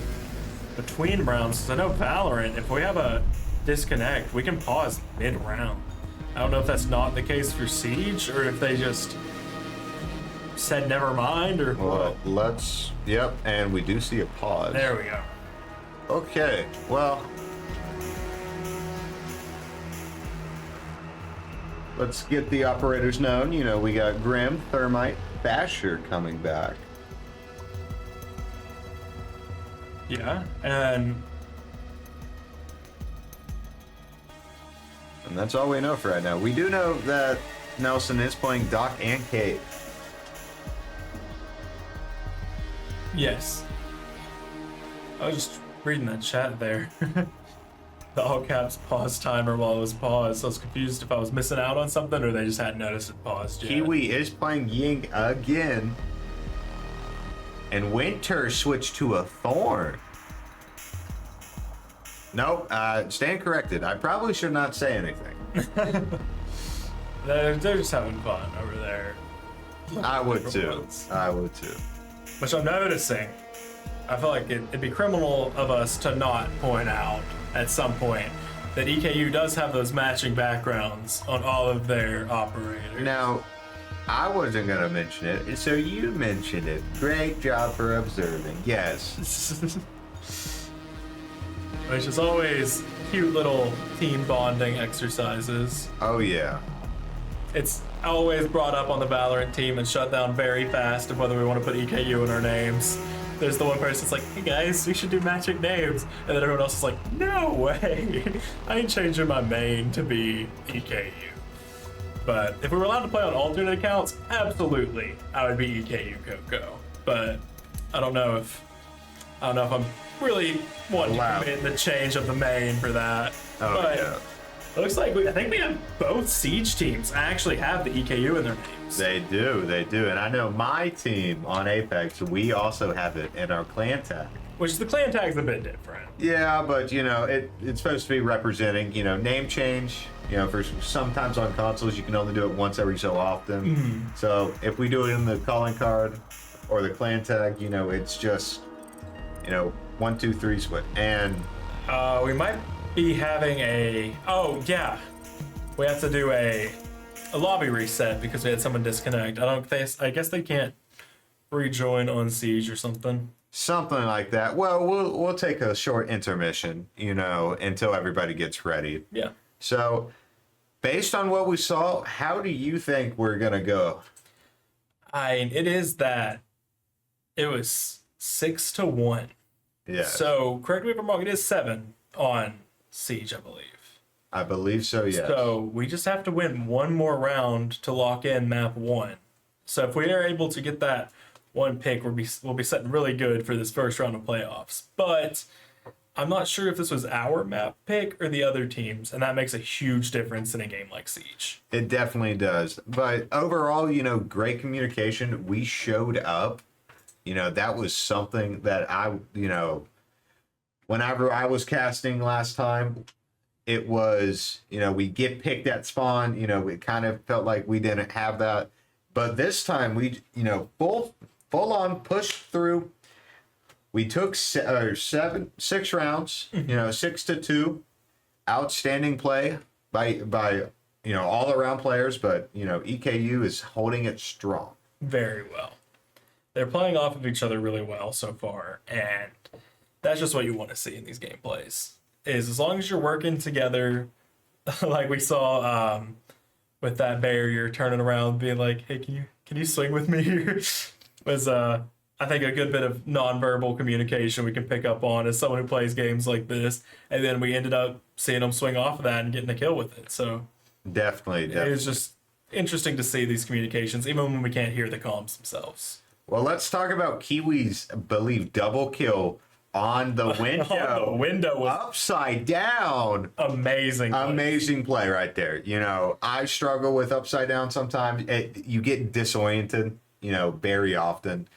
between rounds. Because I know Valorant, if we have a disconnect, we can pause mid-round. I don't know if that's not the case for Siege, or if they just said never mind, or Well, what. let's. Yep, and we do see a pause. There we go. Okay, well. Let's get the operators known. We got Grim, Thermite, Basher coming back. Yeah, and And that's all we know for right now. We do know that Nelson is playing Doc and Kate. yes. I was just reading that chat there. The all caps pause timer while it was paused. I was confused if I was missing out on something or they just hadn't noticed it paused yet. Kiwi is playing Ying again. And Winter switched to a Thorn. Nope. Stand corrected. I probably should not say anything. They're just having fun over there. I would too. I would too. Which I'm noticing. I feel like it'd be criminal of us to not point out at some point that EKU does have those matching backgrounds on all of their operators. Now, I wasn't gonna mention it, so you mentioned it. Great job for observing. Yes. Which is always cute little team bonding exercises. Oh yeah. It's always brought up on the Valorant team and shut down very fast of whether we want to put EKU in our names. There's the one person that's like, hey guys, we should do matching names. And then everyone else is like, no way. I ain't changing my main to be EKU. But if we were allowed to play on alternate accounts, absolutely, I would be EKU Coco. But I don't know if I'm really wanting to commit the change of the main for that. Oh but yeah. it looks like I think we have both Siege teams actually have the EKU in their names. They do. And I know my team on Apex, we also have it in our clan tag. Which the clan tag's a bit different. Yeah, but it's supposed to be representing, name change. For sometimes on consoles you can only do it once every so often. Mm-hmm. So if we do it in the calling card or the clan tag, it's just 1, 2, 3 split. And We might be having we have to do a lobby reset because we had someone disconnect. I guess they can't rejoin on Siege or something. something like that. Well, we'll take a short intermission, until everybody gets ready. Yeah. So, based on what we saw, how do you think we're gonna go? It is that it was 6-1. Yeah. So correct me if I'm wrong. It is 7 on Siege, I believe. I believe so. Yes. So we just have to win one more round to lock in map 1. So if we are able to get that one pick, we'll be setting really good for this first round of playoffs. But I'm not sure if this was our map pick or the other teams, and that makes a huge difference in a game like Siege. It definitely does. But overall, great communication. We showed up. That was something that whenever I was casting last time, it was, we get picked at spawn, it kind of felt like we didn't have that. But this time we, full on pushed through. We took 6 rounds, 6-2. Outstanding play by all around players, but EKU is holding it strong. Very well. They're playing off of each other really well so far, and that's just what you want to see in these gameplays. Is as long as you're working together, like we saw with that barrier turning around, being like, "Hey, can you swing with me here?" was I think a good bit of nonverbal communication we can pick up on as someone who plays games like this, and then we ended up seeing them swing off of that and getting a kill with it. So Definitely. it was just interesting to see these communications, even when we can't hear the comms themselves. Well, let's talk about Kiwi's, believe, double kill on the window. The window was upside down. amazing. Amazing play right there. I struggle with upside down sometimes. You get disoriented, very often.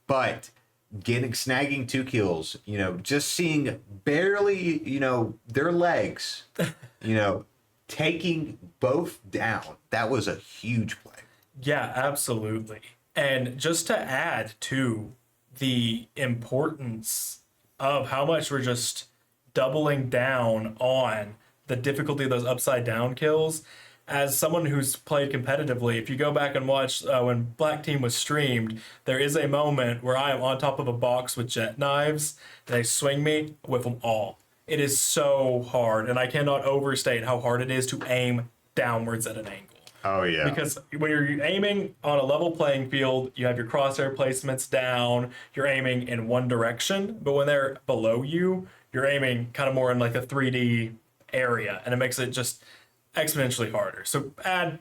But snagging 2 kills, just seeing barely, their legs, taking both down. That was a huge play. Yeah, absolutely. And just to add to the importance of how much we're just doubling down on the difficulty of those upside down kills, as someone who's played competitively, if you go back and watch when Black Team was streamed, there is a moment where I am on top of a box with jet knives, they swing me with them all. It is so hard, and I cannot overstate how hard it is to aim downwards at an angle. Oh, yeah. Because when you're aiming on a level playing field, you have your crosshair placements down, you're aiming in one direction, but when they're below you, you're aiming kind of more in like a 3D area, and it makes it just exponentially harder. So add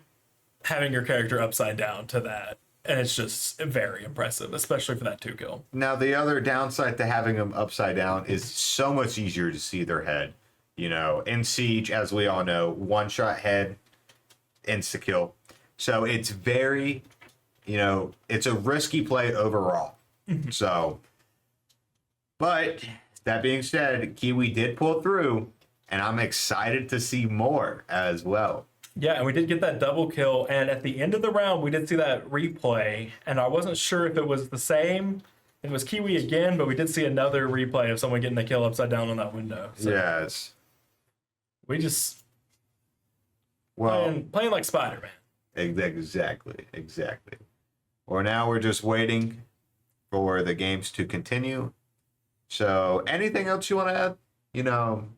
having your character upside down to that, and it's just very impressive, especially for that 2 kill. Now, the other downside to having them upside down is so much easier to see their head. In Siege, as we all know, 1-shot head, insta-kill. So it's very, it's a risky play overall. So, but that being said, Kiwi did pull through, and I'm excited to see more as well. Yeah, and we did get that double kill, and at the end of the round, we did see that replay, and I wasn't sure if it was the same. It was Kiwi again, but we did see another replay of someone getting the kill upside down on that window. So Yes. we just Well, playing like Spider-Man. exactly. Or now we're just waiting for the games to continue. So, anything else you want to add? You know,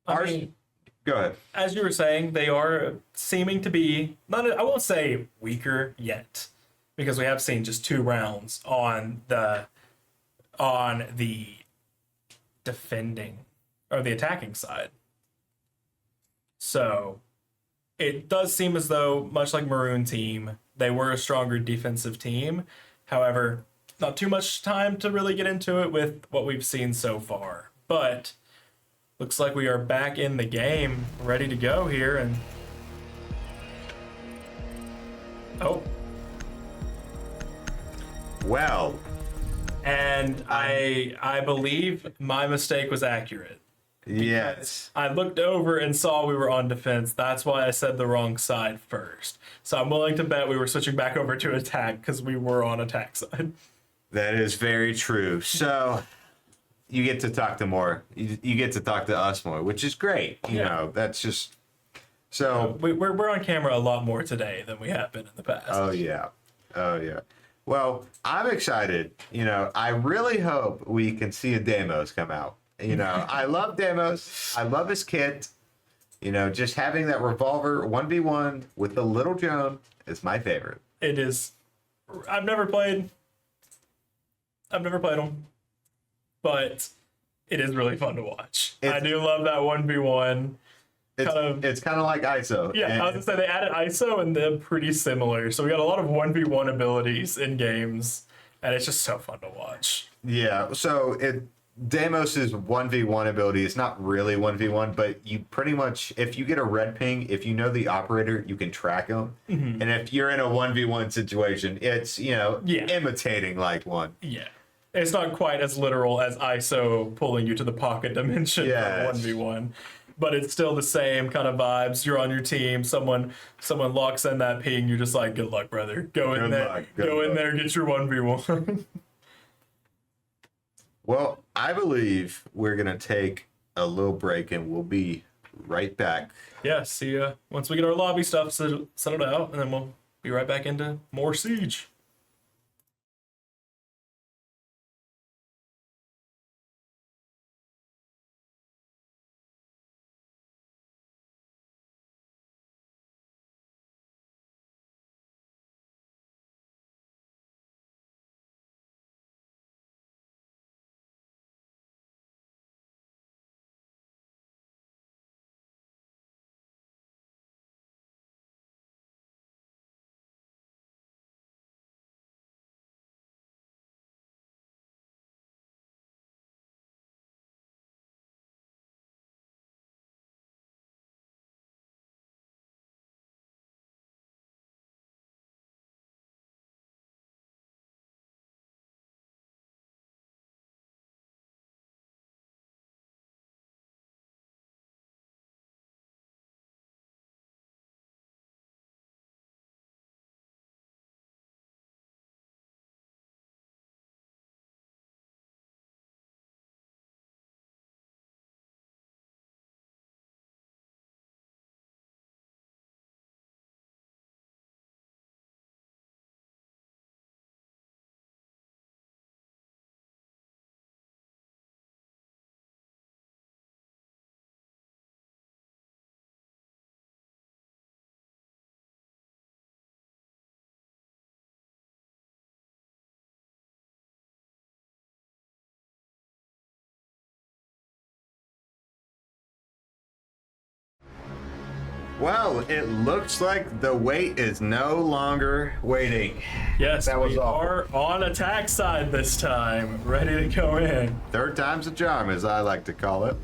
I mean, go ahead. as you were saying, they are seeming to be I won't say weaker yet, because we have seen just 2 rounds on the defending or the attacking side. So it does seem as though, much like Maroon team, they were a stronger defensive team. However, not too much time to really get into it with what we've seen so far. But looks like we are back in the game, ready to go here. And Well, and I believe my mistake was accurate. yes. I looked over and saw we were on defense. That's why I said the wrong side first. So I'm willing to bet we were switching back over to attack because we were on attack side. That is very true. So you get to talk to more. You get to talk to us more, which is great. You know, that's just so. We're on camera a lot more today than we have been in the past. Oh yeah. Well, I'm excited. You know, I really hope we can see a Demos come out. You know, I love Demos. I love his kit. You know, just having that revolver 1v1 with the little Joan is my favorite. It is. I've never played them, but it is really fun to watch. I do love that 1v1. It's kind of like ISO. Yeah, I was gonna say they added ISO and they're pretty similar. So we got a lot of 1v1 abilities in games, and it's just so fun to watch. Yeah, so Damos's 1v1 ability is not really 1v1, but you pretty much, if you get a red ping, if you know the operator, you can track him. And if you're in a 1v1 situation, it's, you know, imitating like one. Yeah. It's not quite as literal as ISO pulling you to the pocket dimension for Yes. 1v1. But it's still the same kind of vibes. You're on your team. Someone locks in that ping. You're just like, good luck, brother. Go in there. Go in there. Get your 1v1. Well, I believe we're going to take a little break and we'll be right back. Yeah, see ya. Once we get our lobby stuff settled out, and then we'll be right back into more Siege. Well, it looks like the wait is no longer waiting. Yes, That was we awful. are on attack side this time, ready to go in. Third time's a charm, as I like to call it.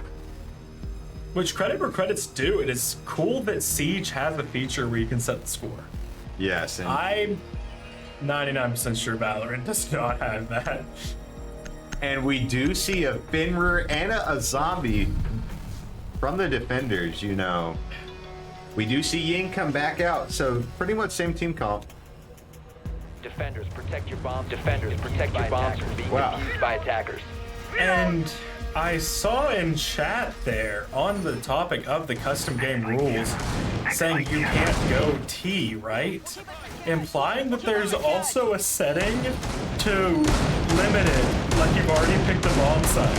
Which, credit where credit's due, it is cool that Siege has a feature where you can set the score. Yes, and I'm 99% sure Valorant does not have that. And we do see a Finrer and a zombie from the defenders, you know. We do see Ying come back out, so pretty much same team comp. Defenders, protect your bombs. Defenders, protect your bombs from being defused by attackers. And I saw in chat there, on the topic of the custom game rules, saying you can't go T, right? Implying that there's also a setting to limit it, like you've already picked the bomb site.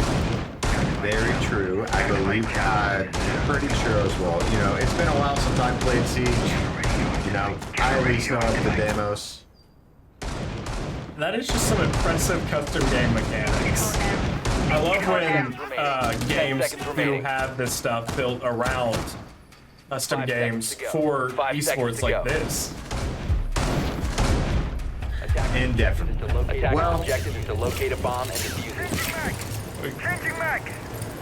Very true. I believe, I'm pretty sure as well. You know, it's been a while since I played Siege. You know, I at least know of the demos. That is just some impressive custom game mechanics. I love when games do have this stuff built around custom games for esports like this. Indefinitely. Well, objective is to locate a bomb and defuse it. Changing mag.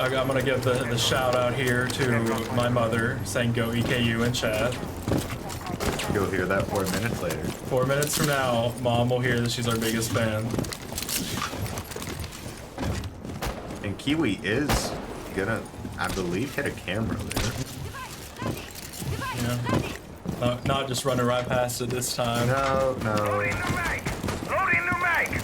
I'm gonna give the shout out here to my mother saying go EKU in chat. You'll hear that 4 minutes later. 4 minutes from now, Mom will hear that she's our biggest fan. And Kiwi is gonna, I believe, hit a camera there. Yeah. Not just running right past it this time. No. Loading new mag.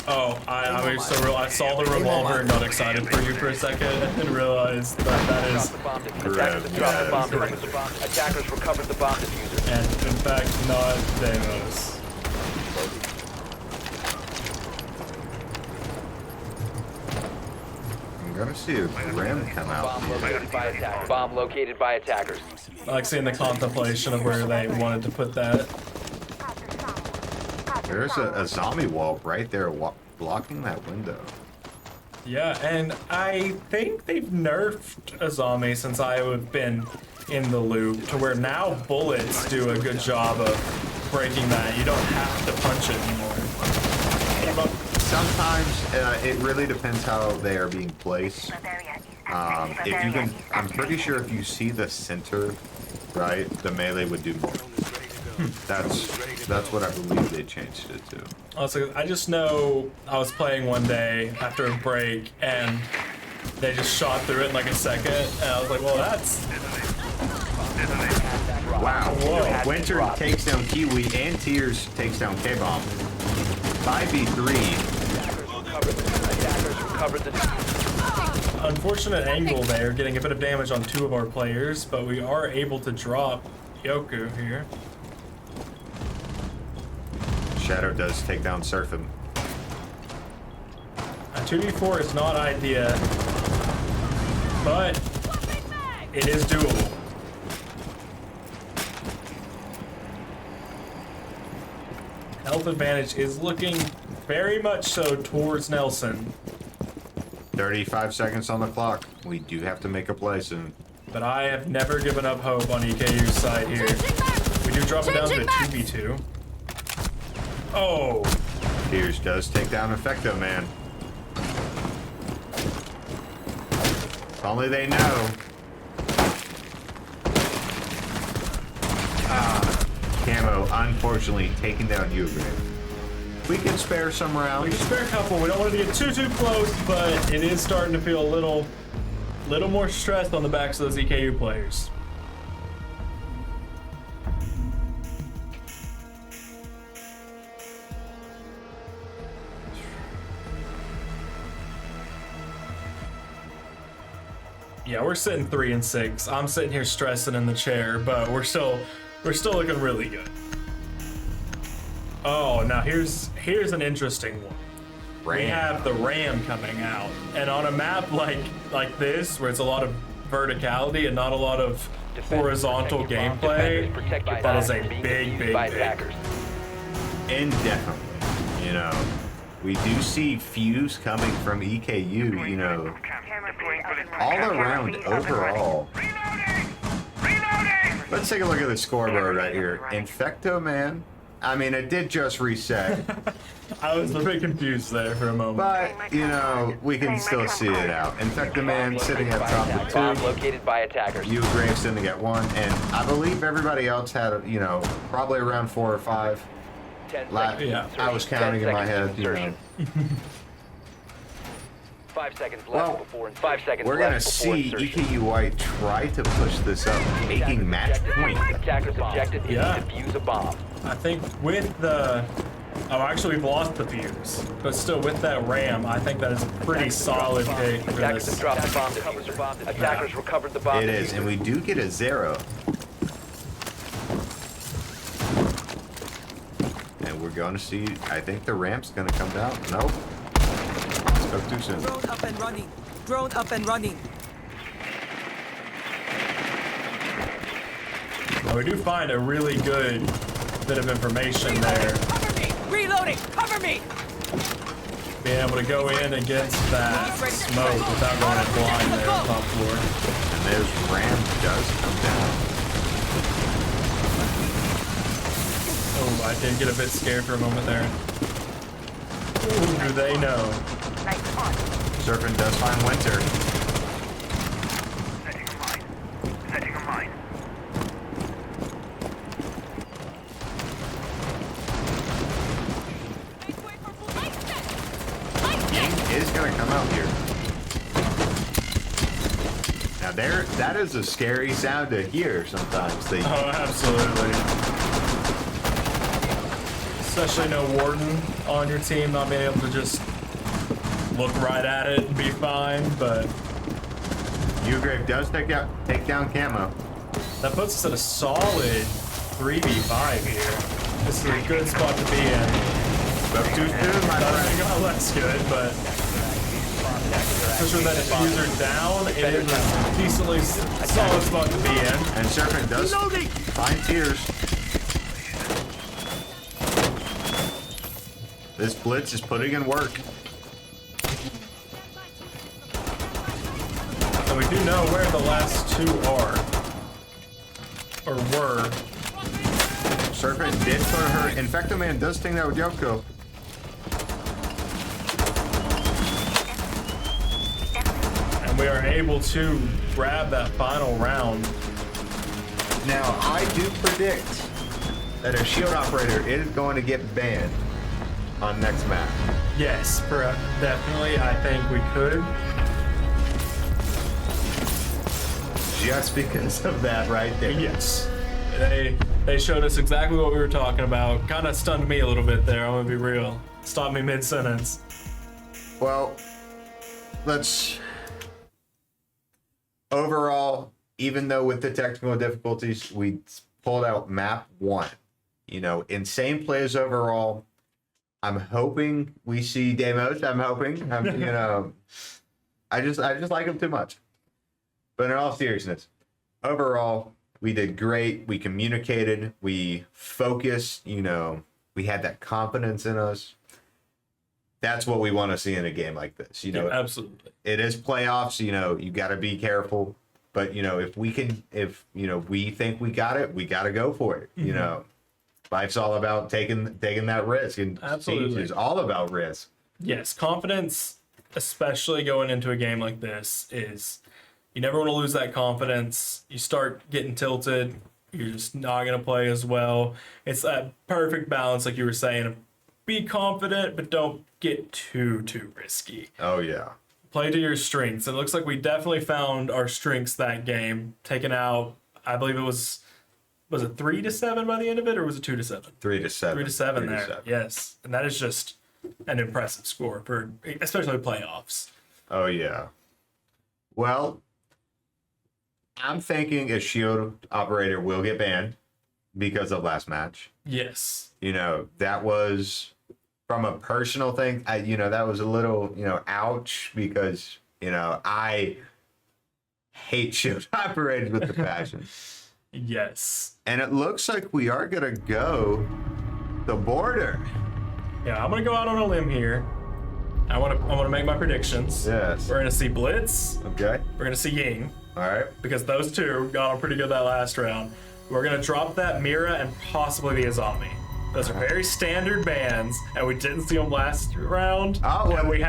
Oh, I saw the revolver and got excited for you for a second and realized that is, Drop the bomb. Attackers recovered the bomb diffuser. and in fact, not Deimos. I'm gonna see a Grim come out. Bomb located by attackers. I like seeing the contemplation of where they wanted to put that. There's a zombie wall right there blocking that window. Yeah, and I think they've nerfed a zombie since I have been in the loop to where now bullets do a good job of breaking that. You don't have to punch it anymore. Sometimes it really depends how they are being placed. If you can, I'm pretty sure if you see the center, right, the melee would do more. That's what I believe they changed it to. Also, I just know I was playing one day after a break and they just shot through it in like a second, and I was like, well, that's... Wow. Whoa. Winter takes down Kiwi and Tears takes down K-Bomb. 5v3. Unfortunate angle there, getting a bit of damage on 2 of our players, but we are able to drop Yoku here. Shadow does take down Surfim. A 2v4 is not ideal, but it is doable. Health advantage is looking very much so towards Nelson, 35 seconds on the clock. We do have to make a play soon. but I have never given up hope on EKU's side here. We do drop it down to a 2v2. Oh! Tears does take down Effecto Man. If only they know. Camo, unfortunately, taking down Ugrave. We can spare some We rounds. can spare a couple. We don't want to get too close, but it is starting to feel a little more stressed on the backs of those EKU players. Yeah, we're sitting 3 and 6. I'm sitting here stressing in the chair, but we're still looking really good. Oh, now here's an interesting one. We have the Ram coming out, and on a map like this, where it's a lot of verticality and not a lot of horizontal gameplay, that is a big. Indefinitely. You know, we do see Fuse coming from EKU, you know, all around overall. Let's take a look at the scoreboard right here. Infecto Man. I mean, it did just reset, I was a bit confused there for a moment. but, you know, we can still see it out. Infecto Man sitting at top of Bomb 2. located by attackers. Ugrave sitting at 1. And I believe everybody else had, you know, probably around 4 or 5. 10 La- seconds. Yeah. I was 10 counting in my seconds head, to you know. insertion. 5 seconds left Well, before 5 seconds We're left gonna before see insertion. EKU White try to push this up, making match point. Attacker's objective is Yeah. to defuse a bomb. I think with the actually we've lost the fuse, but still with that RAM, I think that is a pretty solid pick for Attackers this. have dropped the bomb diffuser. Attackers recovered the bomb It is, diffuser. and we do get a 0. And we're going to see, I think the ramp's going to come down. Nope. Spoke too soon. Drone up and running. Drone up and running. Well, we do find a really good bit of information there. Cover me! Reloading! Cover me! Being able to go in against that smoke without going in blind there on top floor. And this ramp does come down. Oh, I did get a bit scared for a moment there. Who do they know? Light on. Serpent does find Winter. Setting a mine. Setting a mine. King is going to come out here. Now that is a scary sound to hear sometimes. The Oh, absolutely. Especially no warden on your team, not being able to just look right at it and be fine, but Ugrave does take down Camo. that puts us at a solid 3v5 here. This is a good spot to be in. Spoke too soon, my friend. Oh, that's good, but especially with that diffuser down, it is a decently solid spot to be in. And Serpent does find Tears. This blitz is putting in work. And we do know where the last two are. Or were. Serpent did put her. Infectoman does think that with Yoko. And we are able to grab that final round. Now, I do predict that a shield operator is going to get banned on next map. Yes, definitely. I think we could. Just because of that right there. Yes. They showed us exactly what we were talking about. Kind of stunned me a little bit there, I'm gonna be real. Stopped me mid-sentence. Well, let's... Overall, even though with the technical difficulties, we pulled out map 1. You know, insane plays overall. I'm hoping we see Demos. I'm hoping. You know, I just like him too much. But in all seriousness, overall, we did great. We communicated. We focused. You know, we had that confidence in us. That's what we want to see in a game like this. You know, Yeah, absolutely. it is playoffs. You know, you got to be careful. But you know, if we think we got it, we got to go for it. You know, life's all about taking that risk, and Absolutely. Siege is all about risk. Yes, confidence, especially going into a game like this, is you never want to lose that confidence. You start getting tilted, you're just not going to play as well. It's that perfect balance, like you were saying, of be confident, but don't get too risky. Oh yeah. Play to your strengths. It looks like we definitely found our strengths that game. Taking out, I believe it was it 3-7 by the end of it, or was it 2-7? 3-7. 3-7 there. Yes, and that is just an impressive score for especially playoffs. Oh yeah. Well, I'm thinking a shield operator will get banned because of last match. Yes. You know, that was from a personal thing. That was a little, ouch, because, I hate shield operators with the passion. Yes. And it looks like we are going to go the border. Yeah, I'm gonna go out on a limb here. I want to make my predictions. Yes. We're gonna see Blitz. Okay. We're gonna see Ying, All right. because those two got on pretty good that last round. We're gonna drop that Mira and possibly the Azami. Those are very standard bans, and we didn't see them last round. Oh, well. And we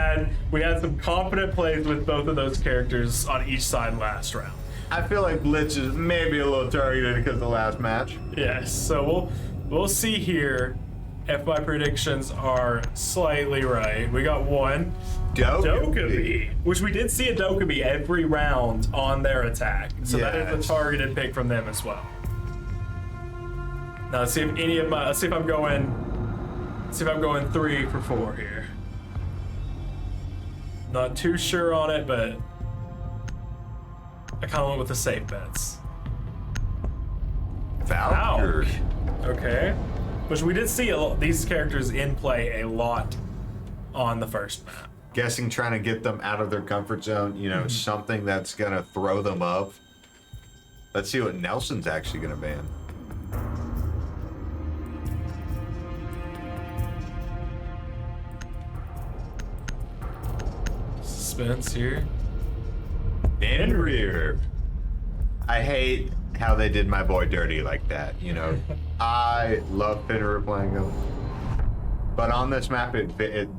had some confident plays with both of those characters on each side last round. I feel like Blitz is maybe a little targeted because of the last match. Yes, so we'll see here. if my predictions are slightly right, we got one Dokkaebi, which we did see a Dokkaebi every round on their attack. So that is a targeted pick from them as well. Now let's see if any of my let's see if I'm going 3 for 4 here. Not too sure on it, but I kind of went with the safe bets. Valkyr. Okay. Which we did see these characters in play a lot on the first map. Guessing trying to get them out of their comfort zone, you know, something that's gonna throw them up. Let's see what Nelson's actually gonna ban. Suspense here. In rear. I hate how they did my boy dirty like that, you know. I love Fenrir playing him. But on this map, it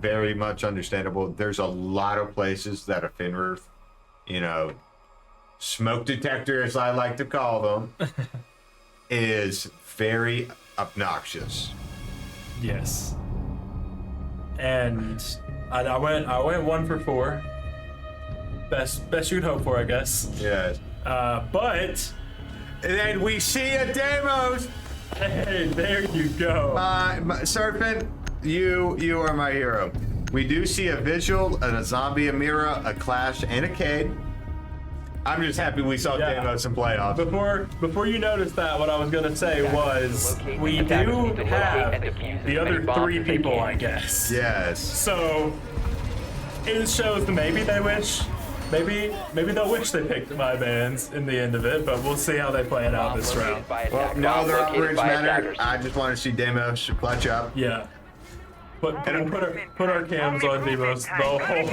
very much understandable. There's a lot of places that a Fenrir, you know, smoke detector, as I like to call them, is very obnoxious. Yes. And I went 1 for 4. Best you'd hope for, I guess. Yes. But And then we see a Deimos. hey, there you go. My Serpent, you are my hero. We do see a visual, a zombie Amira, a Clash, and a Cade. I'm just happy we saw Deimos in playoffs. Before you notice that, what I was gonna say was we do have the other 3 people, I guess. Yes. So it shows that maybe they wish, maybe they'll wish they picked my bands in the end of it, but we'll see how they play it out this round. Well, no, their operators matter. I just want to see Deimos clutch up. Yeah. Put our cams on Demos the whole time.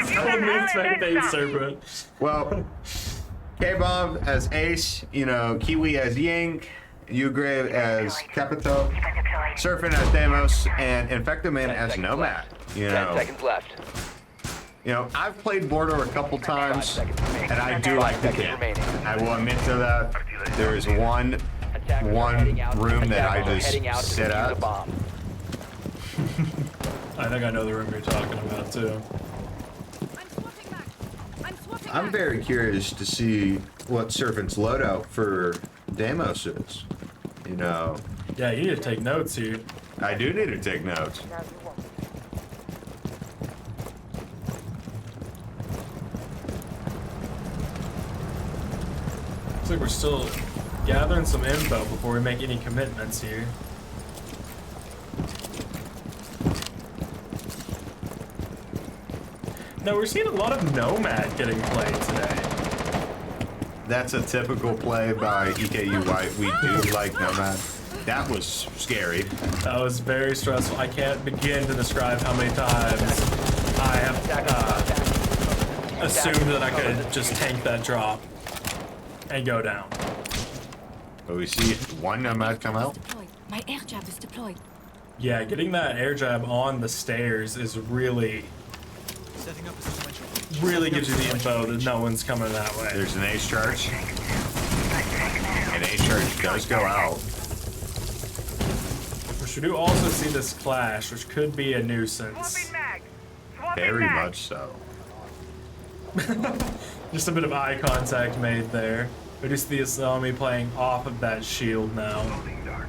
So me spectate Serpent. Well, K-Bomb as Ace, you know, Kiwi as Ying, Ugrave as Capito, Surfing as Deimos, and Infectaman as Nomad. You 10 know, seconds left. I've played Border a couple times, and I do like the kit. I will admit to that. There is one room that I just sit at. I think I know the room you're talking about too. I'm very curious to see what Serpent's loadout for Deimos is. You know, Yeah, you need to take notes here. I do need to take notes. Looks like we're still gathering some info before we make any commitments here. No, we're seeing a lot of Nomad getting played today. That's a typical play by EKU White. We do like Nomad. That was scary. That was very stressful. I can't begin to describe how many times I have assumed that I could just tank that drop and go down. But we see one Nomad come out. Deployed. My air jab is deployed. Yeah, getting that air jab on the stairs is really gives you the info that no one's coming that way. There's an ace charge. An ace charge does go out. Which we do also see this clash, which could be a nuisance. Swapping mag. Swapping Very mag. much so. Just a bit of eye contact made there. We just see Islami playing off of that shield now. Loading dart.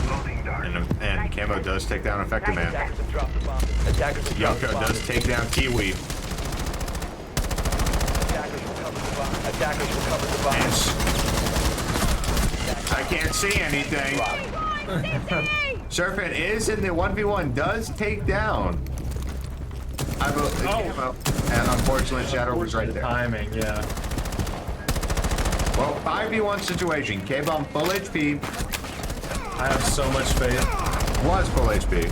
Loading dart. And Camo does take down Effective Man. Attackers have dropped the bomb. Attackers have dropped the Yoko bomb. does take down Kiwi. Attackers recovered the bomb. Attackers recovered the bomb. And I can't see anything. Serpent is in the 1v1, does take down. I vote Camo. And unfortunately, Shadow was right there. Timing, yeah. Well, 5v1 situation. K-Bomb full HP. I have so much faith. Was full HP.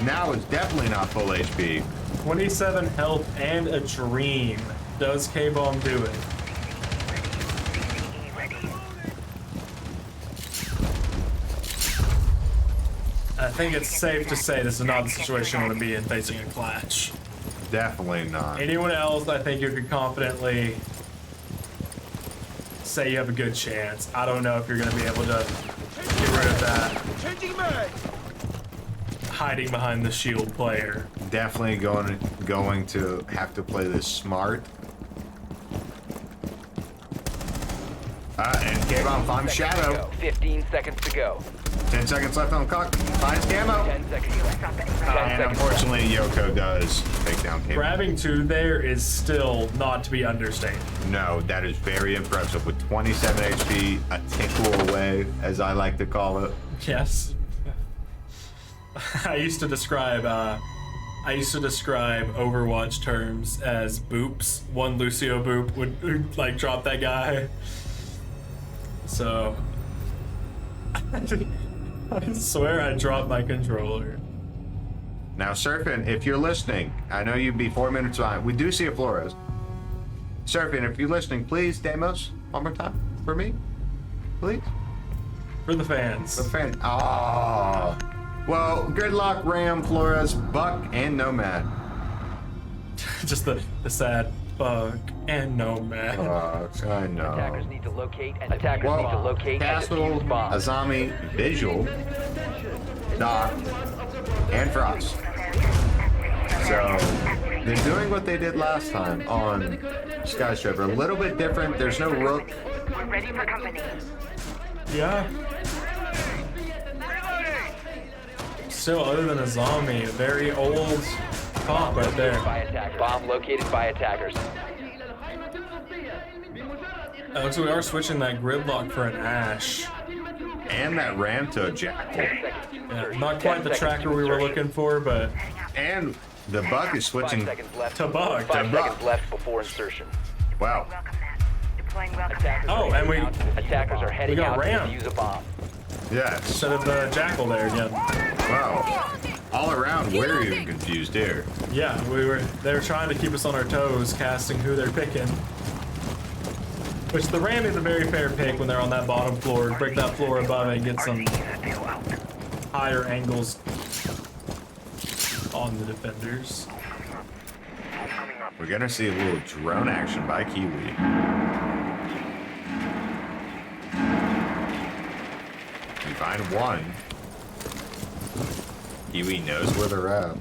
Now it's definitely not full HP. 27 health and a dream. Does K-Bomb do it? I think it's safe to say this is not the situation you want to be in facing a clash. Definitely not. Anyone else, I think you could confidently say you have a good chance. I don't know if you're going to be able to get rid of that Changing mag. hiding behind the shield player. Definitely going to have to play this smart. And K-Bomb finds Shadow. 15 seconds to go. 10 seconds left on the clock. Finds Camo. 10 seconds left. 10 And seconds unfortunately, Yoko does take down Camo. Grabbing 2 there is still not to be understated. No, that is very impressive with 27 HP, a tickle away, as I like to call it. Yes. I used to describe Overwatch terms as boops. One Lucio boop would like drop that guy. So I swear I dropped my controller. Now, Surfing, if you're listening, I know you'd be 4 minutes behind. We do see a Flores. Surfing, if you're listening, please, Demos, one more time for me. Please. For the fans. The fan. Ah. Well, Gridlock, Ram, Flores, Buck, and Nomad. Just the sad Buck and Nomad. I know. Attackers need to locate and defuse Castle, bombs. Azami, Visual, Doc, and Frost. So, they're doing what they did last time on Skyscraper. A little bit different. There's no Rook. We're ready for company. Yeah. Still, other than a zombie, a very old pop right there. Bomb located by attackers. So we are switching that Gridlock for an Ash. And that ram to a Jackal. Yeah, not quite the tracker we were looking for, but And the Buck is 5 switching. seconds left. to Buck. 5 Buck. seconds left before insertion. Wow. Welcome that. Deploying welcome Attackers that. Oh, are and we- heading out- attackers are heading we got out to Ram. defuse a bomb. Yes. Instead of the Jackal there again. Wow. All around, we're even confused here. Yeah, they were trying to keep us on our toes, casting who they're picking. Which the Ram is a very fair pick when they're on that bottom floor. Break that floor above and get some higher angles on the defenders. We're gonna see a little drone action by Kiwi. We find one. Kiwi knows where they're at.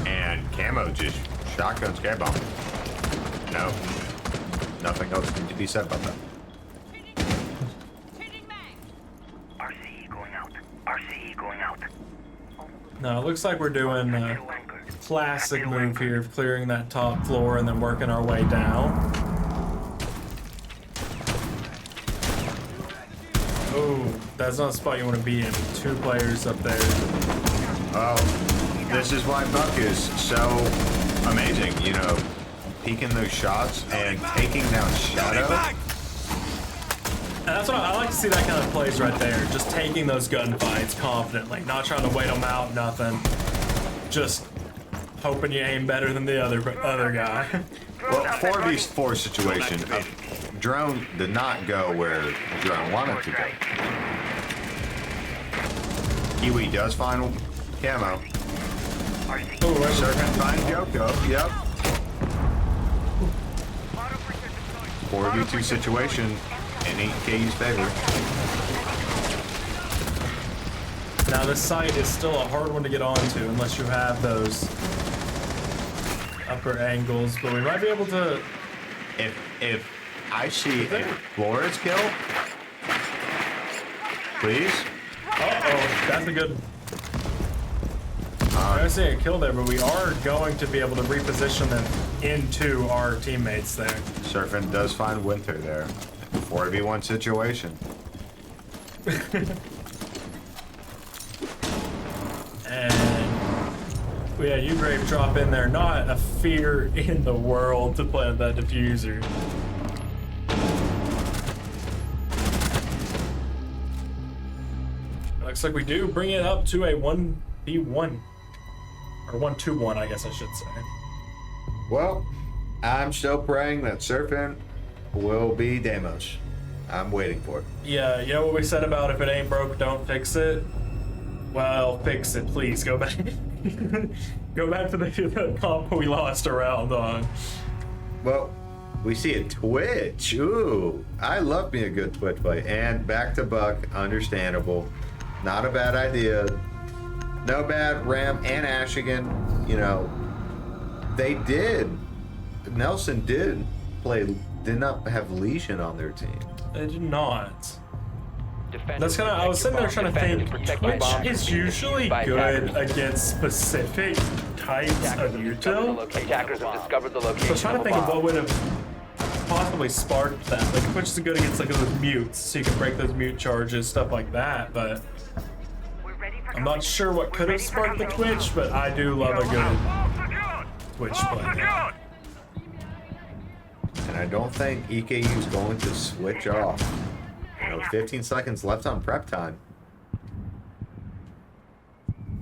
And Camo just shotguns K-Bomb. No. Nothing else needs to be said about that. RCE going out. RCE going out. No, it looks like we're doing a classic move here of clearing that top floor and then working our way down. Oh, that's not a spot you want to be in. 2 players up there. Oh, this is why Buck is so amazing, you know, peeking those shots and taking down Shadow. And that's what I like to see, that kind of plays right there. Just taking those gunfights confidently, not trying to wait them out, nothing. Just hoping you aim better than the other guy. Well, 4v4 situation, Drone did not go where Drone wanted to go. Kiwi does find Camo. Oh, Circuit finds Yoko, yep. 4v2 situation in EKU's favor. now this site is still a hard one to get onto unless you have those upper angles, but we might be able to. If I see a Flores kill, please. Uh-oh, that's a good. I don't see a kill there, but we are going to be able to reposition them into our teammates there. Surfing does find Winter there. 4v1 situation. And yeah, you Grave drop in there. Not a fear in the world to plant that diffuser. Looks like we do bring it up to a 1v1. Or 1-2-1, I guess I should say. Well, I'm still praying that Surfing will be Demos. I'm waiting for it. Yeah, you know what we said about if it ain't broke, don't fix it? Well, fix it, please. Go back. Go back to the comp we lost a round on. Well, We see a Twitch. Ooh, I love me a good Twitch play. And back to Buck, understandable. Not a bad idea. No bad. Ram and Ash again. You know, they did. Nelson did not have Legion on their team. They did not. Defend That's and kind of. I was sitting there trying to protect think. your bomb. Defend and protect your Twitch bomb. is usually By good attackers. against specific types of util. Attackers have discovered the So I location was trying to of a think of bomb. what would have possibly sparked that. Like Twitch is good against like those mutes, so you can break those mute charges, stuff like that. But We're ready for I'm not sure what could have sparked the Twitch, but I do love a good All secured! Twitch All play. secured! And I don't think EKU is going to switch off. You know, 15 seconds left on prep time.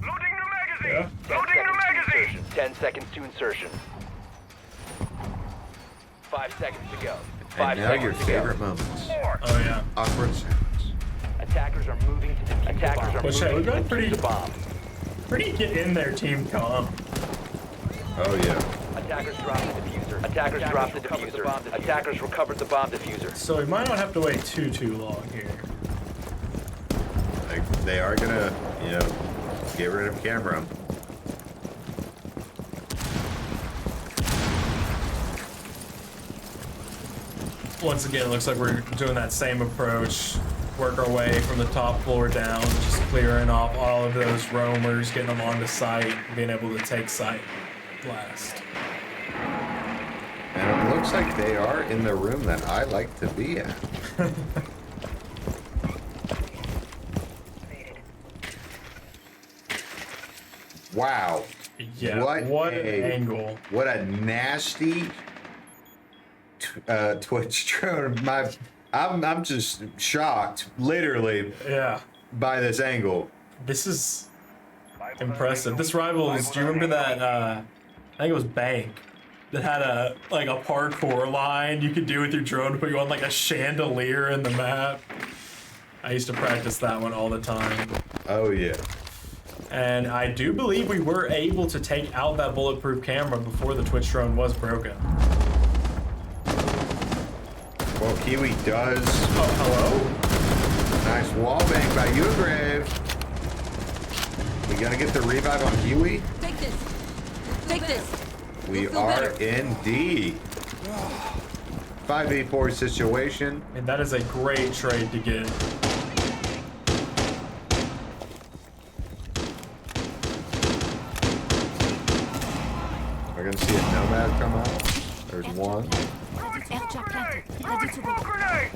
Loading new Yeah. magazine! Loading new magazine! 10 seconds to insertion. 5 seconds to go. And 5 now your seconds to favorite go. moments. Oh yeah. Awkward sounds. Attackers are moving to the attackers are Well, shit, moving we've to got defuse pretty- the bomb. Pretty get in there, team comp. Oh yeah. Attackers drop the diffuser. Attackers drop the diffuser. Attackers recovered the bomb diffuser. So we might not have to wait too long here. Like, they are gonna, you know, get rid of Cameron. Once again, it looks like we're doing that same approach. Work our way from the top floor down, just clearing off all of those roamers, getting them onto site, being able to take site last. And it looks like they are in the room that I like to be at. Wow. Yeah, what an a- angle. What a nasty Twitch drone. I'm just shocked, literally, Yeah, by this angle. this is impressive. This rival is, do you remember that, I think it was Bank, that had a parkour line you could do with your drone to put you on like a chandelier in the map? I used to practice that one all the time. Oh yeah. And I do believe we were able to take out that bulletproof camera before the Twitch drone was broken. Well, Kiwi does. Oh, hello? Nice wall bang by Ugrave. We gonna get the revive on Kiwi? Take this. Take this. We You'll feel are better. indeed. 5v4 situation. And that is a great trade to get. We're gonna see a Nomad come out. There's one. Airjack planted. Ready to go. Grenade!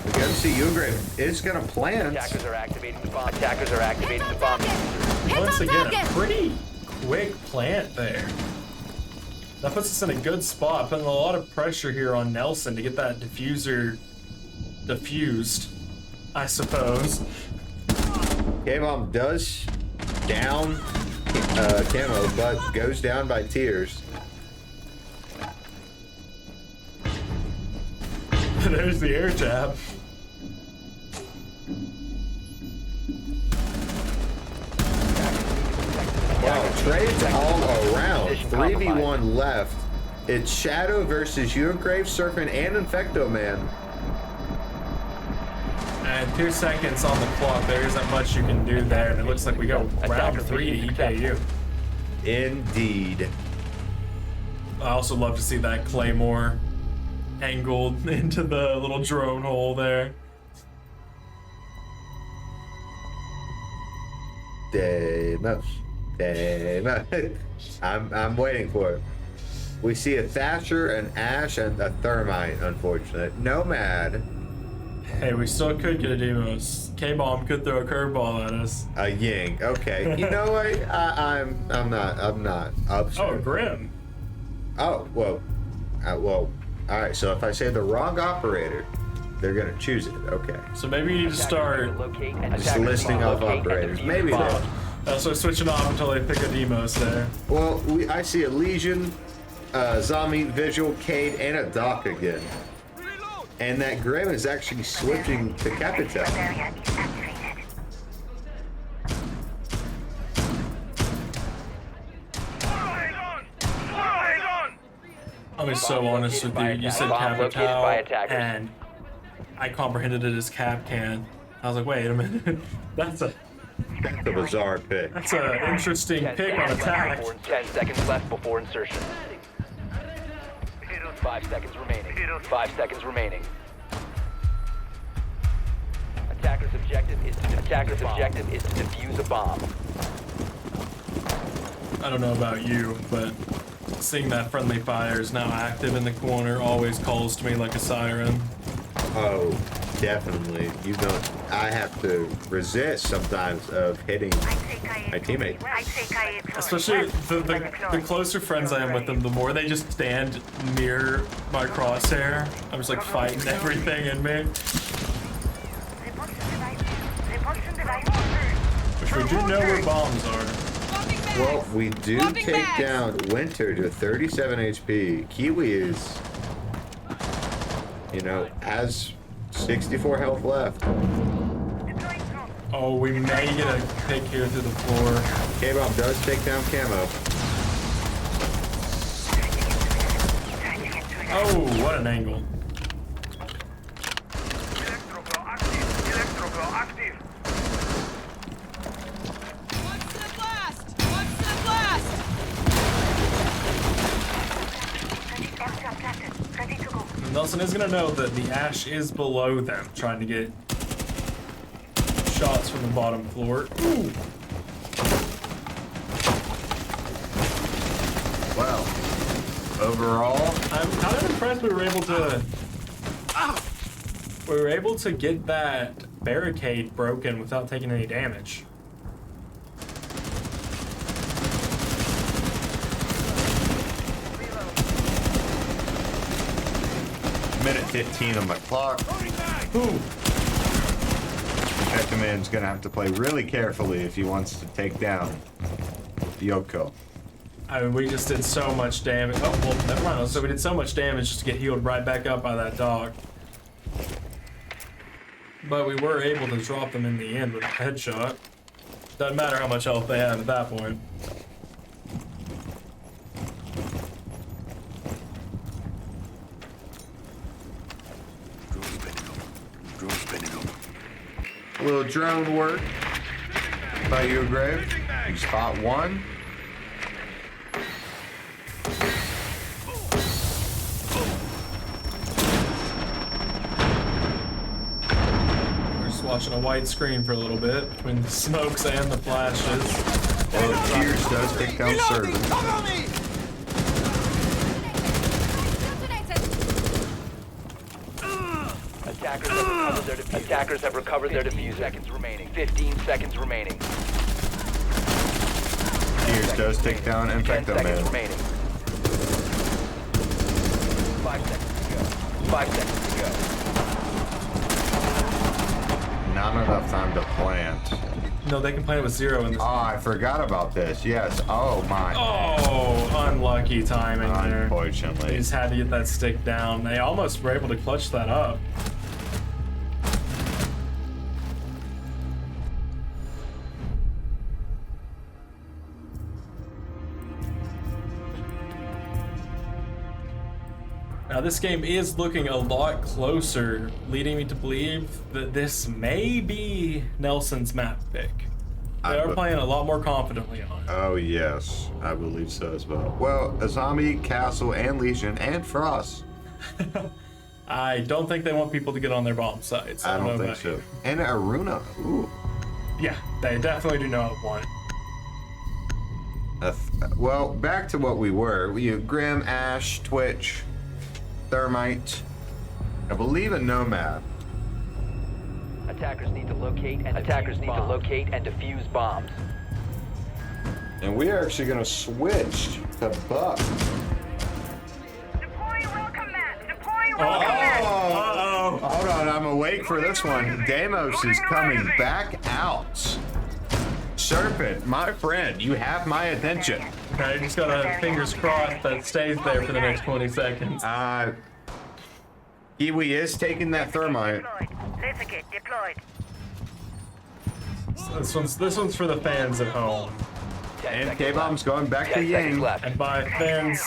We gotta see Ugrave is gonna plant. Attackers are activating the bomb. Attackers are activating the bomb diffuser. Once on again, a target. pretty quick plant there. That puts us in a good spot, putting a lot of pressure here on Nelson to get that diffuser diffused, I suppose. K-Bomb does down Camo, but goes down by tears. There's the air jab. Wow, trades all around. 3v1 left. It's Shadow versus Ugrave, Surfing, and Infecto Man. And 2 seconds on the clock. There isn't much you can do there. And it looks like we go round 3 to EKU. Indeed. I also love to see that Claymore angled into the little drone hole there. Deimos. I'm waiting for it. We see a Thatcher, an Ash, and a Thermite, unfortunate. Nomad. Hey, we still could get a Demos. K-Bomb could throw a curveball at us. A Ying. Okay. You know what? I'm not upset. Oh, Grim. Oh, well. Well, alright, so if I say the wrong operator, they're gonna choose it. Okay. So maybe you need to start. Locate and Just attackers listing bomb. off Locate and operators. defuse Maybe the bomb. they. So switching off until they pick a Demos there. Well, I see a Legion, Zombie, Visual, Cade, and a Doc again. And that Grim is actually switching to Capital. Area is activated. Eyes on! Eyes on! I'll be so honest with you. You said Bomb located by Capitao, attackers. and I comprehended it as Cap Can. I was like, wait a minute. That's a bizarre pick. interesting 10 pick on seconds left attack. before- 10 seconds left before insertion. 5 seconds remaining. 5 seconds remaining. Attacker's objective is to defuse a bomb. I don't know about you, but seeing that friendly fire is now active in the corner always calls to me like a siren. Oh, definitely. You don't. I have to resist sometimes of hitting my teammates. Especially the closer friends I am with them, the more they just stand near my crosshair. I'm just like fighting everything in me. Which we do know where bombs are. Well, we do take down Winter to 37 HP. Kiwi is, has 64 health left. Oh, we may get a pick here through the floor. K-Bomb does take down Camo. Oh, what an angle. Electroglow active. Watch the blast! Watch the blast! Nelson is gonna know that the ash is below them, trying to get shots from the bottom floor. Ooh. Well, overall, I'm kind of impressed we were able to get that barricade broken without taking any damage. minute 15 on the clock. Ooh. That command's gonna have to play really carefully if he wants to take down Yoko. I mean, we just did so much damage. Oh, well, never mind. So we did so much damage just to get healed right back up by that dog. But we were able to drop them in the end with a headshot. Doesn't matter how much health they had at that point. A little drone work by you, Grave. Spot one. We're just watching a white screen for a little bit between the smokes and the flashes. Well, Tears does take down Servant. Cover me! Attackers have recovered their diffuser. Seconds remaining. 15 seconds remaining. Tears does take down 10 Infecto seconds Man. remaining. 5 seconds to go. 5 seconds to go. Not enough time to plant. No, they can play it with 0 in this. Oh, I forgot about this. Yes. Oh, my. Oh, unlucky timing there. They Unfortunately. just had to get that stick down. They almost were able to clutch that up. Now this game is looking a lot closer, leading me to believe that this may be Nelson's map pick. They are playing a lot more confidently on it. Oh, yes. I believe so as well. Well, Azami, Castle, and Legion, and Frost. I don't think they want people to get on their bomb sites. I don't know think about so. you. And Aruna. Ooh. Yeah, they definitely do not want it. Well, back to what we were. Grim, Ash, Twitch, Thermite, I believe a Nomad. Attackers need to locate and defuse bombs. And we are actually going to switch to Buck. Deploying welcome mat. Deploying welcome mat. Uh-oh. Hold on, I'm awake for this one. Deimos is coming back out. Serpent, my friend, you have my attention. Now you just gotta fingers crossed that stays there for the next 20 seconds. Kiwi is taking that Thermite. Laser kit deployed. This one's for the fans at home. 10 And seconds K-Bomb's left. going back to 10 seconds Yang. left. And by fans,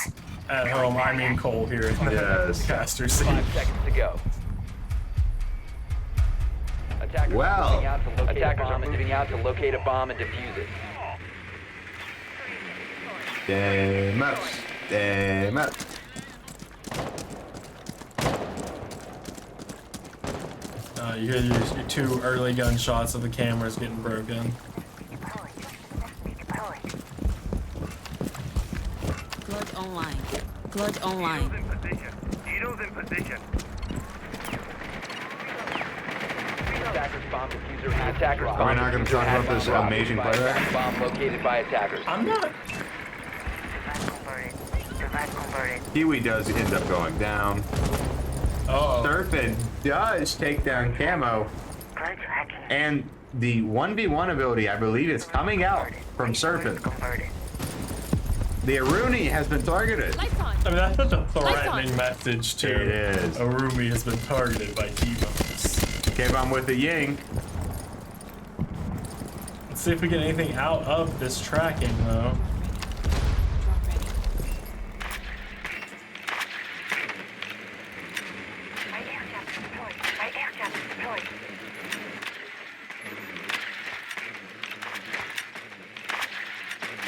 at home, I mean Kole here in the Yes. caster seat. 5 seconds to go. Attackers Well. are moving out to locate a bomb and defuse it. Damn up. You hear your 2 early gunshots of the cameras getting broken. Flood online. Flood online. In position. Needles in position. Attackers bomb diffuser. Attackers Are we bomb not going to diffuser talk has about this been dropped amazing by player? attackers. Bomb located by attackers. I'm not. Device converted. Device converted. Kiwi does end up going down. Oh, Surfing does take down Camo. Glide hacking. And the 1v1 ability, I believe, is coming out from Surfing. Converted. The Aruni has been targeted. Lights on. I mean, that's a Lights threatening on. message to It is. Arumi has been targeted by demons. Came on with the Ying. Let's see if we get anything out of this tracking, though. Drop ready. My aircraft deployed. My aircraft deployed.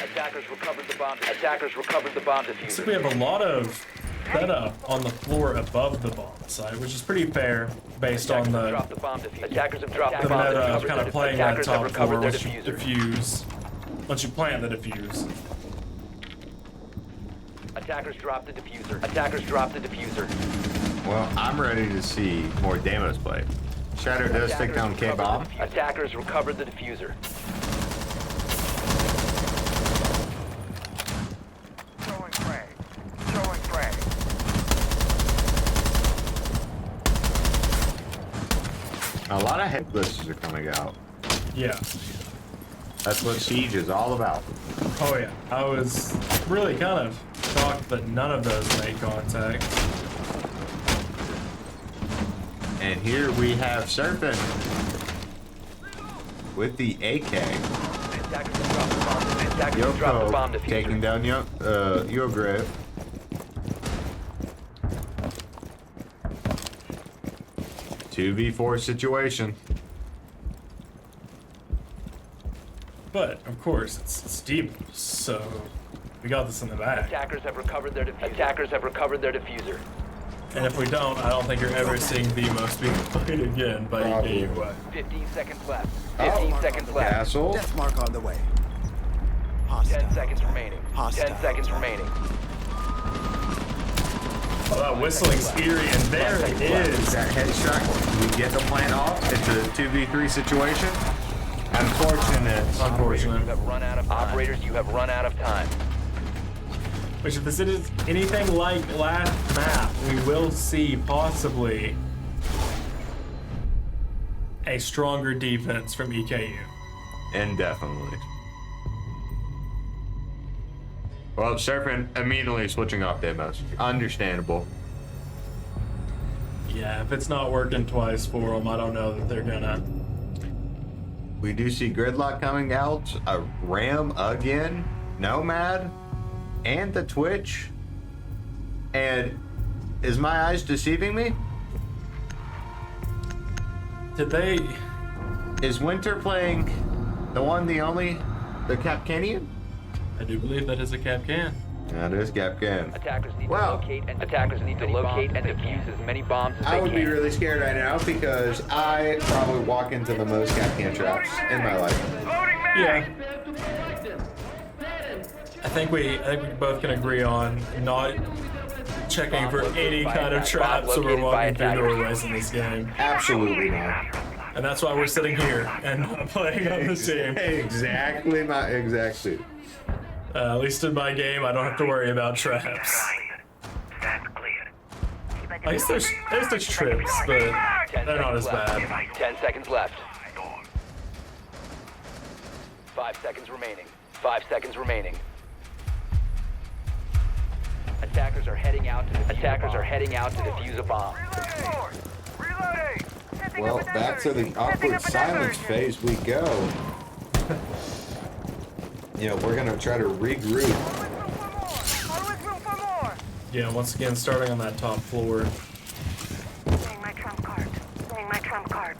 Attackers recovered the bomb. Attackers recovered the bomb Looks like diffuser. we have a lot of setup on the floor above the bomb site, which is pretty fair based on Attackers have the dropped the bomb diffuser. Attackers have dropped the the bomb meta of diffuser. kind of playing that Attackers have top recovered floor their once you diffuser. defuse. Once you plant the defuse. Attackers dropped the diffuser. Attackers dropped the diffuser. Well, I'm ready to see more Damos play. Shatter does take down K-Bomb. Attackers recovered the diffuser. Throwing frag. Throwing frag. A lot of headlists are coming out. Yeah. That's what Siege is all about. Oh yeah. I was really kind of shocked that none of those made contact. And here we have Serpent with the AK. Attackers have dropped the bomb. Attackers have dropped the bomb Yoko diffuser. taking down Yograve. Two v4 situation. But of course, it's demons, so we got this in the bag. Attackers have recovered their diffuser. Attackers have recovered their diffuser. And if we don't, I don't think you're ever seeing Demos being played again by Probably. EKU. 15 seconds left. 15 seconds left. Castle. Death mark on the way. 10 Hostile. seconds remaining. Hostile. 10 seconds remaining. Oh, that whistling's eerie, and there it is. That headshot, we get the plant off. It's a 2v3 situation. Unfortunate. Unfortunate. You have run out of time. Operators, you have run out of time. Which, if this is anything like last map, we will see possibly a stronger defense from EKU. Indefinitely. Well, Surfing immediately switching off demos. Understandable. Yeah, if it's not working twice for them, I don't know that they're gonna. We do see Gridlock coming out, a Ram again, Nomad, and the Twitch. And is my eyes deceiving me? Did they? Is Winter playing the one, the only, the Capcanian? I do believe that is a cap can. That is Capcan. Attackers need Well, to locate and defuse as many bombs as I they would can. be really scared right now because I probably walk into the most Capcan traps in my life. Loading mag. Yeah. I think we both can agree on not checking for any kind of traps when we're walking through doorways in this game. Absolutely not. And that's why we're sitting here and not playing on the team. Exactly my exact suit. At least in my game, I don't have to worry about traps. That's clear. At least there's trips, but 10 they're not seconds as left. bad. 10 seconds left. 5 seconds remaining. 5 seconds remaining. Attackers are heading out to defuse a bomb. Reloading. Well, back to the awkward silence phase we go. You know, we're gonna try to regroup. Always room for more. Yeah, once again, starting on that top floor. Playing my trump card. Playing my trump card.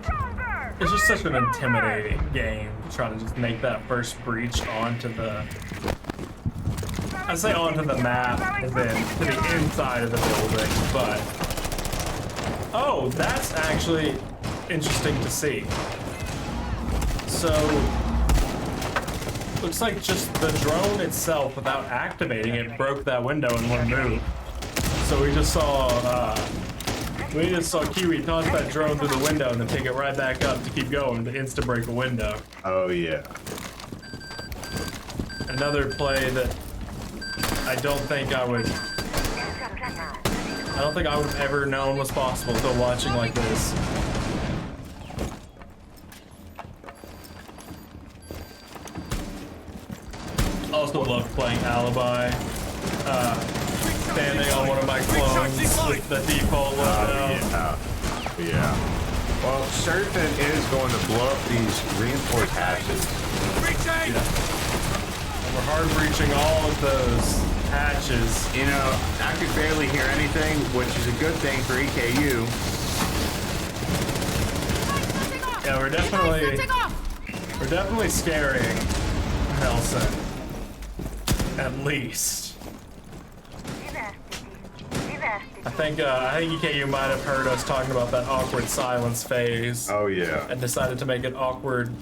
Stronger! It's just such an intimidating game to try to just make that first breach onto the... I say onto the map and then to the inside of the building, but... Oh, that's actually interesting to see. So... Looks like just the drone itself, without activating it, broke that window in one move. So we just saw Kiwi toss that drone through the window and then take it right back up to keep going to insta break a window. Oh yeah. Another play that I don't think I would have ever known was possible until watching like this. Also love playing Alibi. Standing on one of my clones with the default loadout. Yeah. Well, Serpent is going to blow up these reinforced hatches. Yeah. We're hard breaching all of those hatches. You know, I could barely hear anything, which is a good thing for EKU. Yeah, we're definitely scaring Nelson. At least. I think EKU might have heard us talking about that awkward silence phase Oh yeah. and decided to make an awkward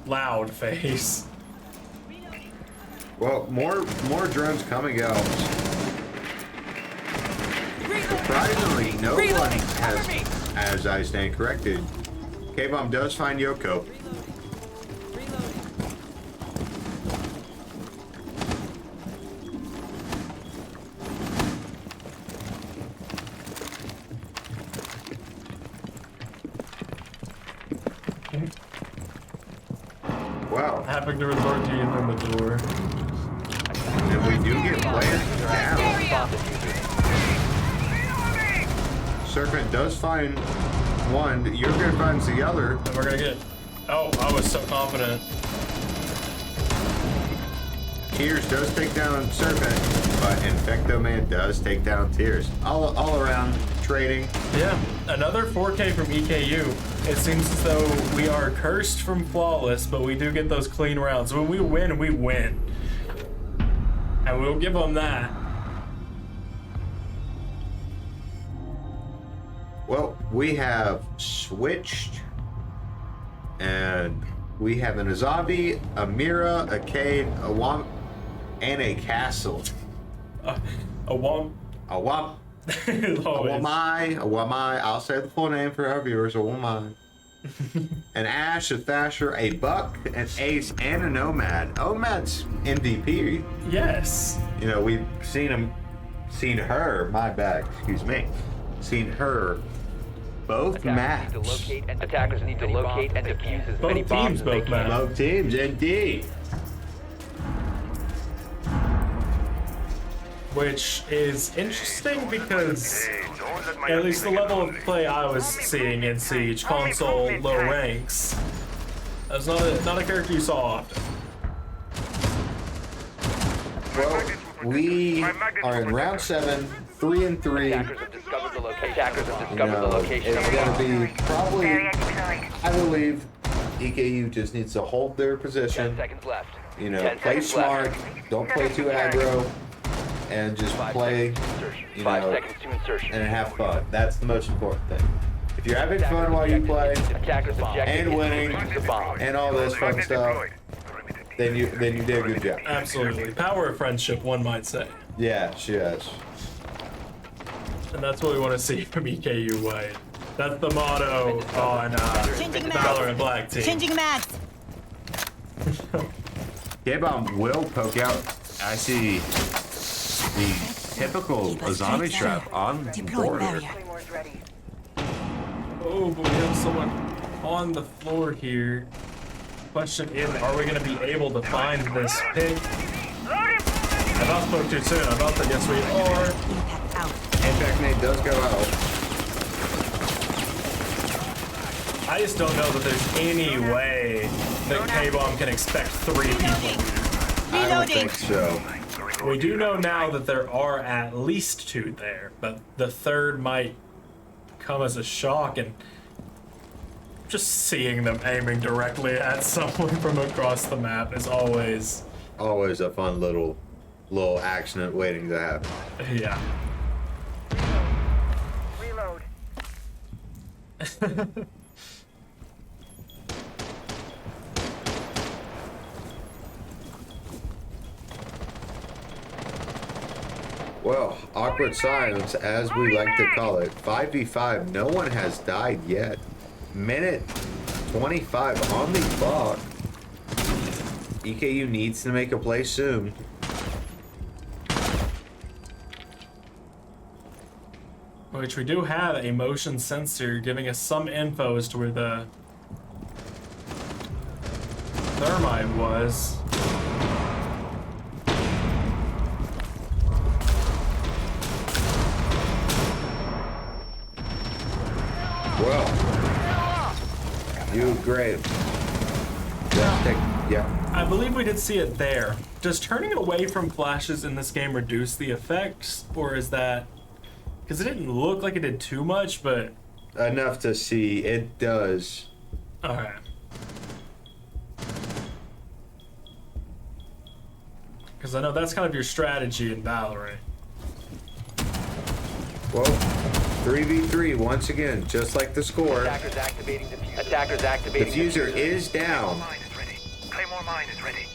loud phase. Well, more drones coming out. Surprisingly, no one has, as I stand corrected. K-Bomb does find Yoko. Wow. Having to resort to using the door. And we do get players down. Serpent does find one. You're gonna find the other. And we're gonna get... Oh, I was so confident. Tears does take down Serpent, but Infecto Man does take down Tears. All around trading. Yeah, another 4K from EKU. It seems as though we are cursed from flawless, but we do get those clean rounds. When we win, we win. And we'll give them that. Well, we have switched, and we have an Azabi, a Mira, a Cade, a Wamp, and a Castle. A womp. A Wamp. A Wamai, I'll say the full name for our viewers, a Wamai. An Ash, a Thatcher, a Buck, an Ace, and a Nomad. Nomad's MVP. Yes. You know, we've seen her both maps. Attackers need to locate and defuse as many Both bombs teams as they both can. maps. Both teams, indeed. Which is interesting because at least the level of play I was seeing in Siege, console, low ranks, that's not a character you saw often. Well, we are in round 7, 3-3. Attackers have discovered the location. Attackers have You discovered the know, location it's of a going bomb. to be probably, Area deployed. I believe, EKU just needs to hold their 10 position. seconds left. You know, 10 play seconds left. smart, don't play too aggro, and just 5 play, seconds to insertion. you 5 know, seconds to insertion. and have fun. That's the most important thing. If you're having fun while you play, Attackers objective and is to winning, defuse the bomb. and all this fun stuff, then you did a good job. Absolutely. Power of friendship, one might say. Yeah, she has. And that's what we want to see from EKU White. That's the motto on Valorant Black Team. Changing mags. K-Bomb will poke out. I see the typical zombie trap on board here. Claymore's ready. Oh, but we have someone on the floor here. Question is, are we going to be able to find this pig? I about spoke too soon. I about that yes we are. Impact out. Impact nade does go out. I just don't know that there's any way that K-Bomb can expect 3 people. I don't think so. We do know now that there are at least 2 there, but the third might come as a shock, and just seeing them aiming directly at someone from across the map is always Always a fun little accident waiting to happen. yeah. Reload. Well, awkward silence, as we like to call it. 5v5, no one has died yet. Minute 25 on the clock. EKU needs to make a play soon. Which we do have a motion sensor giving us some info as to where the thermite was. Well, you great. Yeah. I believe we did see it there. Does turning away from flashes in this game reduce the effects, or is that... Because it didn't look like it did too much, but... Enough to see. It does. Okay. Because I know that's kind of your strategy in Valorant. Well, 3v3 once again, just like the score. Attackers activating diffuser. Attackers activating Diffuser is down. Mine is ready. Claymore mine is ready.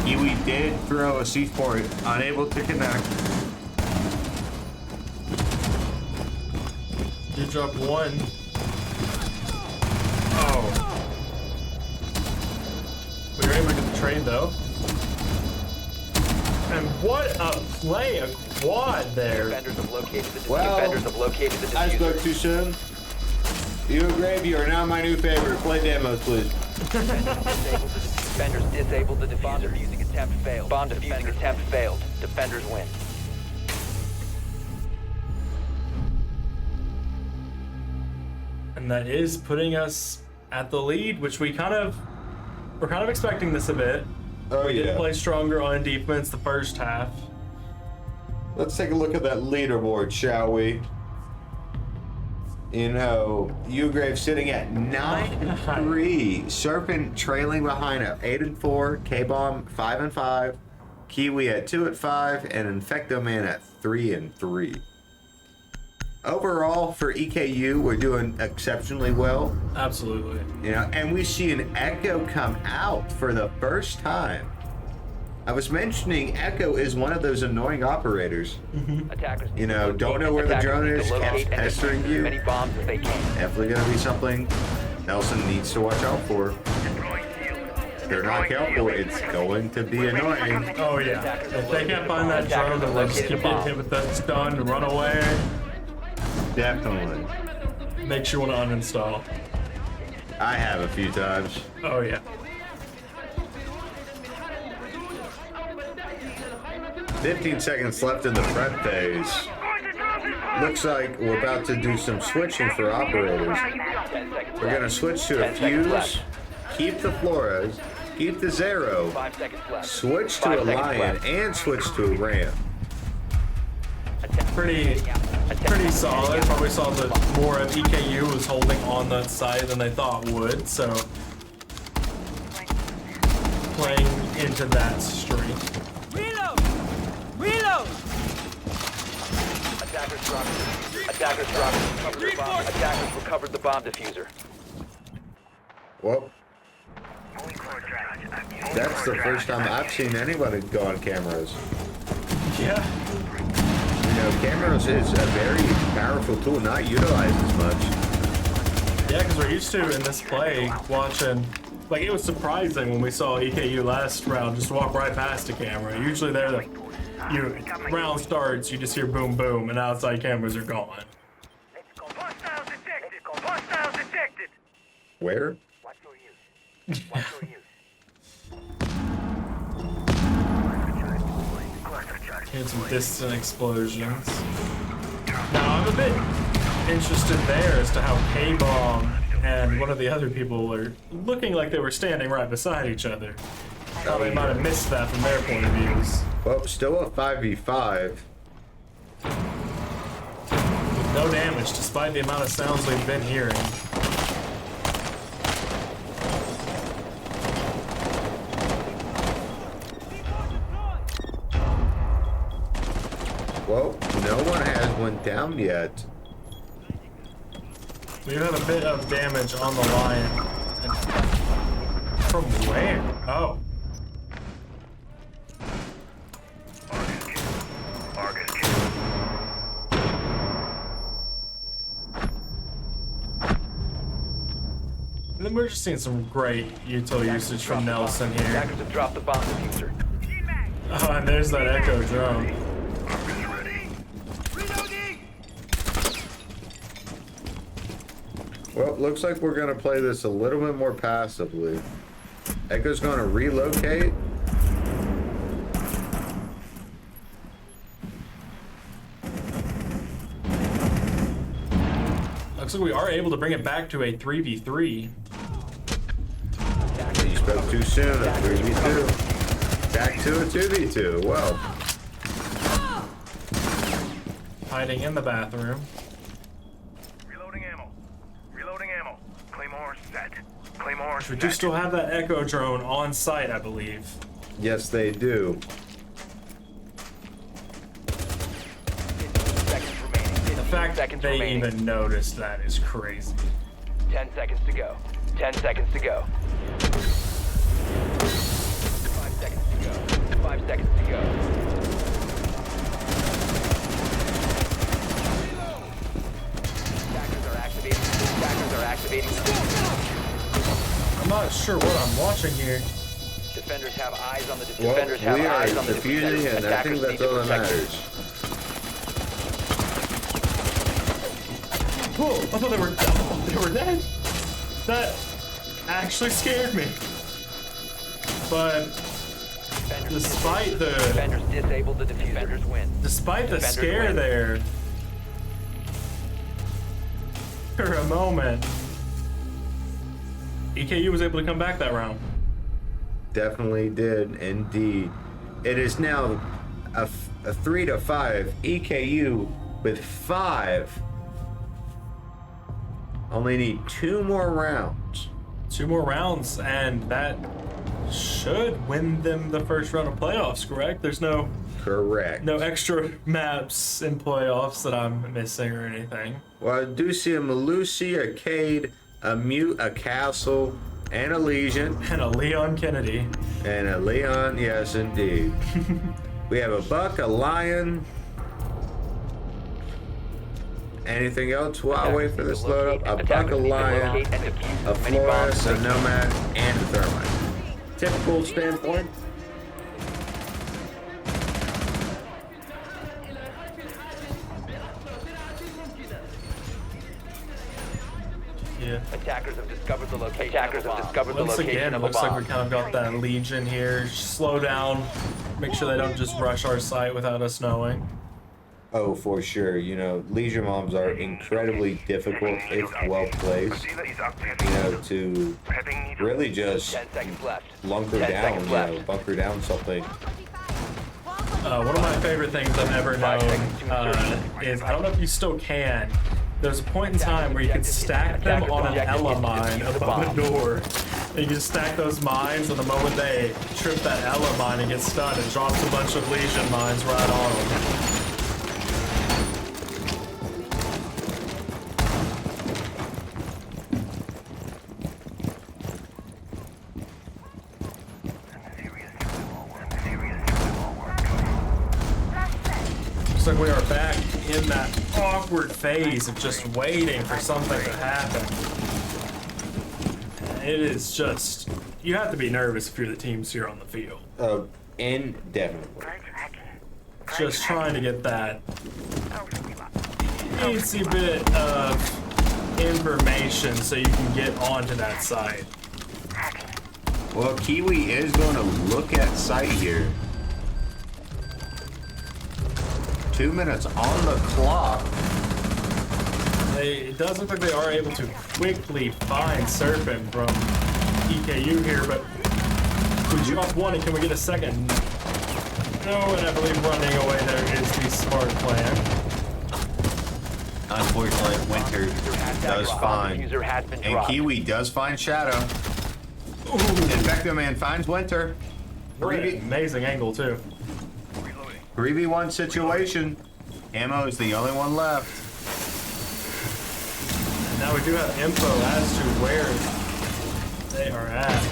Kiwi did throw a C4, unable to connect. You dropped 1. Oh. We were able to get the trade though. And what a play, a quad there. Defenders have located the Well, defenders have located the I spoke diffuser. too soon. You and Grave, you are now my new favorite. Play demos, please. Defenders disabled the diffuser. Bomb defusing attempt failed. Bomb defusing attempt failed. Defenders win. And that is putting us at the lead, which we're kind of expecting this a bit. Oh, We did play stronger on defense the first half. Let's take a look at that leaderboard, shall we? You know, Ugrave sitting at 9-3. Serpent trailing behind at 8-4. K-Bomb 5-5. Kiwi at 2-5. And Infecto Man at 3-3. Overall, for EKU, we're doing exceptionally well. Absolutely. You know, and we see an Echo come out for the first time. I was mentioning Echo is one of those annoying operators. Attackers. You know, don't know where the drone is, kept pestering As you. many bombs as they can. Definitely gonna be something Nelson needs to watch out for. If they're not careful, it's going to be annoying. Oh yeah. If they can't find that drone, then they'll just keep getting hit with that stun and run away. Definitely. Makes you want to uninstall. I have a few times. Oh yeah. 15 seconds left in the prep phase. Looks like we're about to do some switching for operators. 10 seconds We're gonna left. switch to a 10 seconds fuse, left. keep the Flores, keep the Zero, 5 seconds left. switch to 5 a seconds Lion, left. and switch to a Ram. Pretty solid. Probably saw that more of EKU was holding on that side than they thought would, so playing into that streak. Reload! Reload! Attackers dropped. Attackers dropped. Recovered the bomb. Attackers recovered the bomb diffuser. Well, that's the first time I've seen anybody go on cameras. Yeah. You know, cameras is a very powerful tool, not utilized as much. Yeah, because we're used to in this play watching. Like, it was surprising when we saw EKU last round just walk right past the camera. Usually they're the round starts, you just hear boom boom, and outside cameras are gone. Hostiles detected. Hostiles detected. Where? Watch your use. Watch your use. Hit some distant explosions. Now I'm a bit interested there as to how K-Bomb and one of the other people were looking like they were standing right beside each other. Thought they might have missed that from their point of views. Well, still a 5v5. With no damage, despite the amount of sounds we've been hearing. Well, no one has one down yet. We have a bit of damage on the lion. From where? Oh. Argus. And then we're just seeing some great util usage from Nelson here. Attackers have dropped the bomb diffuser. Oh, and there's that echo drone. Argus ready. Well, looks like we're gonna play this a little bit more passively. Echo's gonna relocate. Looks like we are able to bring it back to a 3v3. You spoke too soon. A 3v2. Back to a 2v2. Well, Hiding in the bathroom. Reloading ammo. Reloading ammo. Claymore set. Claymore We set. do still have that echo drone on site, I believe. yes, they do. 15 seconds remaining. 15 The fact that seconds they remaining. even noticed that is crazy. 10 seconds to go. 10 seconds to go. 5 seconds to go. 5 seconds to go. Attackers are activating. Attackers are activating. I'm not sure what I'm watching here. Defenders have eyes on the Well, defenders. Have we are eyes on the defusing, defenders. and I Attackers think need that's to all that protect matters. Whoa, I thought they were dead. That actually scared me. But Defenders despite the Defenders disabled the diffuser. Defenders win. despite the Defenders scare win. there, for a moment, EKU was able to come back that round. Definitely did, indeed. It is now a 3-5. EKU with 5. Only need 2 more rounds. 2 more rounds, and that should win them the first round of playoffs. Correct? There's no Correct. extra maps in playoffs that I'm missing or anything. Well, I do see a Malusi, a Cade, a Mute, a Castle, and a Legion, And a Leon Kennedy. and a Leon. Yes, indeed. We have a Buck, a Lion. Anything else while I wait for this load up? A Buck, a Lion, a Flores, a Nomad, and a Thermite. Typical standpoint. Yeah. Attackers have discovered the location. Attackers have discovered the Once location again, of a looks like bomb. we kind of got that Legion here. Slow down. Make sure they don't just rush our site without us knowing. Oh, for sure. You know, Legion Moms are incredibly difficult if well placed. You know, to really just 10 seconds left. bunker 10 down, seconds you know, left. bunker down something. One of my favorite things I've ever 5 known seconds to insertion. is, I don't know if you still can, there's a point in time where you could stack them on an Ella mine above the door. And you can stack those mines, and the moment they trip that Ella mine and get stunned, it drops a bunch of Legion mines right on them. Looks like we are back in that awkward phase of just waiting for something to happen. It is just, you have to be nervous if you're the teams here on the field. Indefinitely. Just trying to get that easy bit of information so you can get onto that site. Well, Kiwi is going to look at site here. 2 minutes on the clock. It does look like they are able to quickly find Serpent from EKU here, but we shoot off one, and can we get a second? No, and I believe running away there is the smart plan. Unfortunately, Winter does find, User has been and dropped. Kiwi does find Shadow. Ooh, Infecto Man finds Winter. what an 3v, amazing angle too. 3v1 situation. Ammo is the only one left. Now we do have info as to where they are at.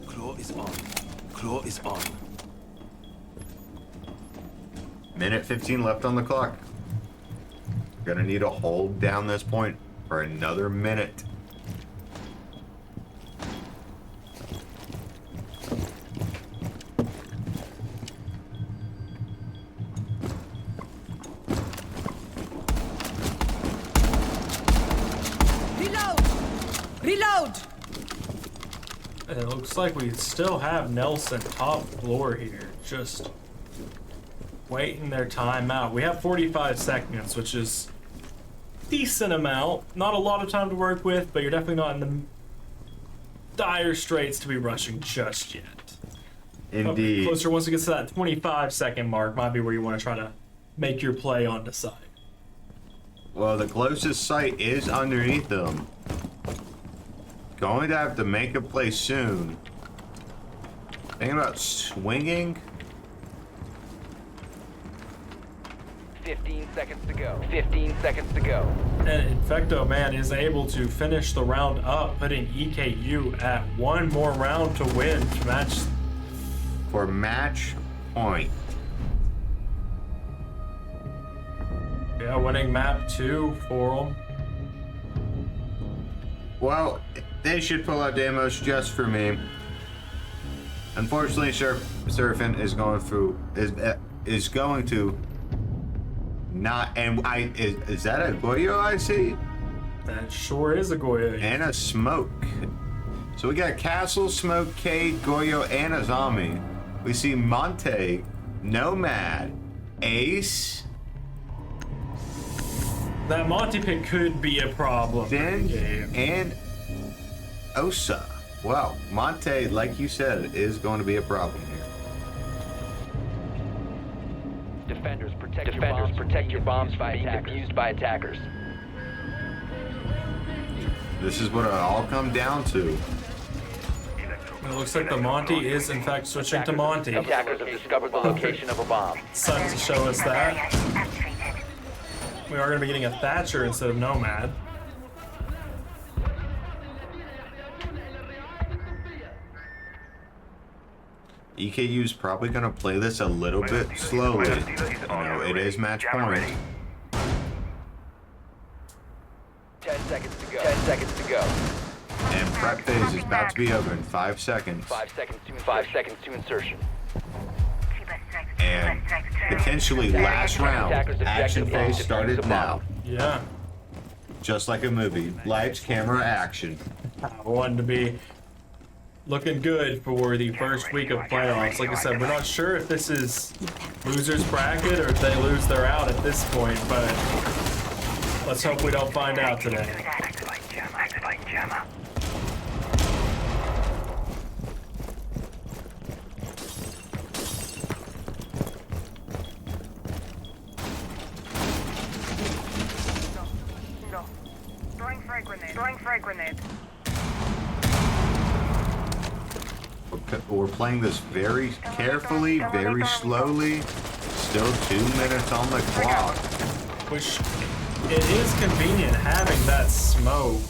Claw is on. Claw is on. Minute 15 left on the clock. Gonna need to hold down this point for another minute. Reload! Reload! And it looks like we still have Nelson top floor here, just waiting their time out. We have 45 seconds, which is decent amount. Not a lot of time to work with, but you're definitely not in the dire straits to be rushing just yet. Indeed. Closer once it gets to that 25-second mark might be where you want to try to make your play on the side. Well, the closest site is underneath them. Going to have to make a play soon. Thinking about swinging. 15 seconds to go. 15 seconds to go. And Infecto Man is able to finish the round up, putting EKU at one more round to win to match. For match point. Yeah, winning map 2 for them. Well, they should pull out demos just for me. Unfortunately, Surfing is going through is going to not, and is that a Goyo I see? That sure is a Goya. And a Smoke. So we got Castle, Smoke, Cade, Goyo, and a Zombie. We see Monte, Nomad, Ace, That Monty pick could be a problem. Finn, Yeah. and Osa. Well, Monte, like you said, is going to be a problem here. Defenders, protect your bombs from being defused by attackers. This is what it all come down to. It looks like the Monty is in fact switching to Monty. Attackers have discovered the location of a bomb. Sun to show us that. Activated. We are going to be getting a Thatcher instead of Nomad. EKU's probably going to play this a little bit slowly. You know, it is match point. 10 seconds to go. 10 seconds to go. And prep phase is about to be over in 5 seconds. 5 seconds to insertion. And potentially last round. Action phase started now. Yeah. Just like a movie. Lights, camera, action. I wanted to be looking good for the first week of playoffs. Like I said, we're not sure if this is losers bracket or if they lose, they're out at this point, but let's hope we don't find out today. Activate jammer. No. Throwing frag grenade. We're playing this very carefully, very slowly. Still 2 minutes on the clock. Which it is convenient having that smoke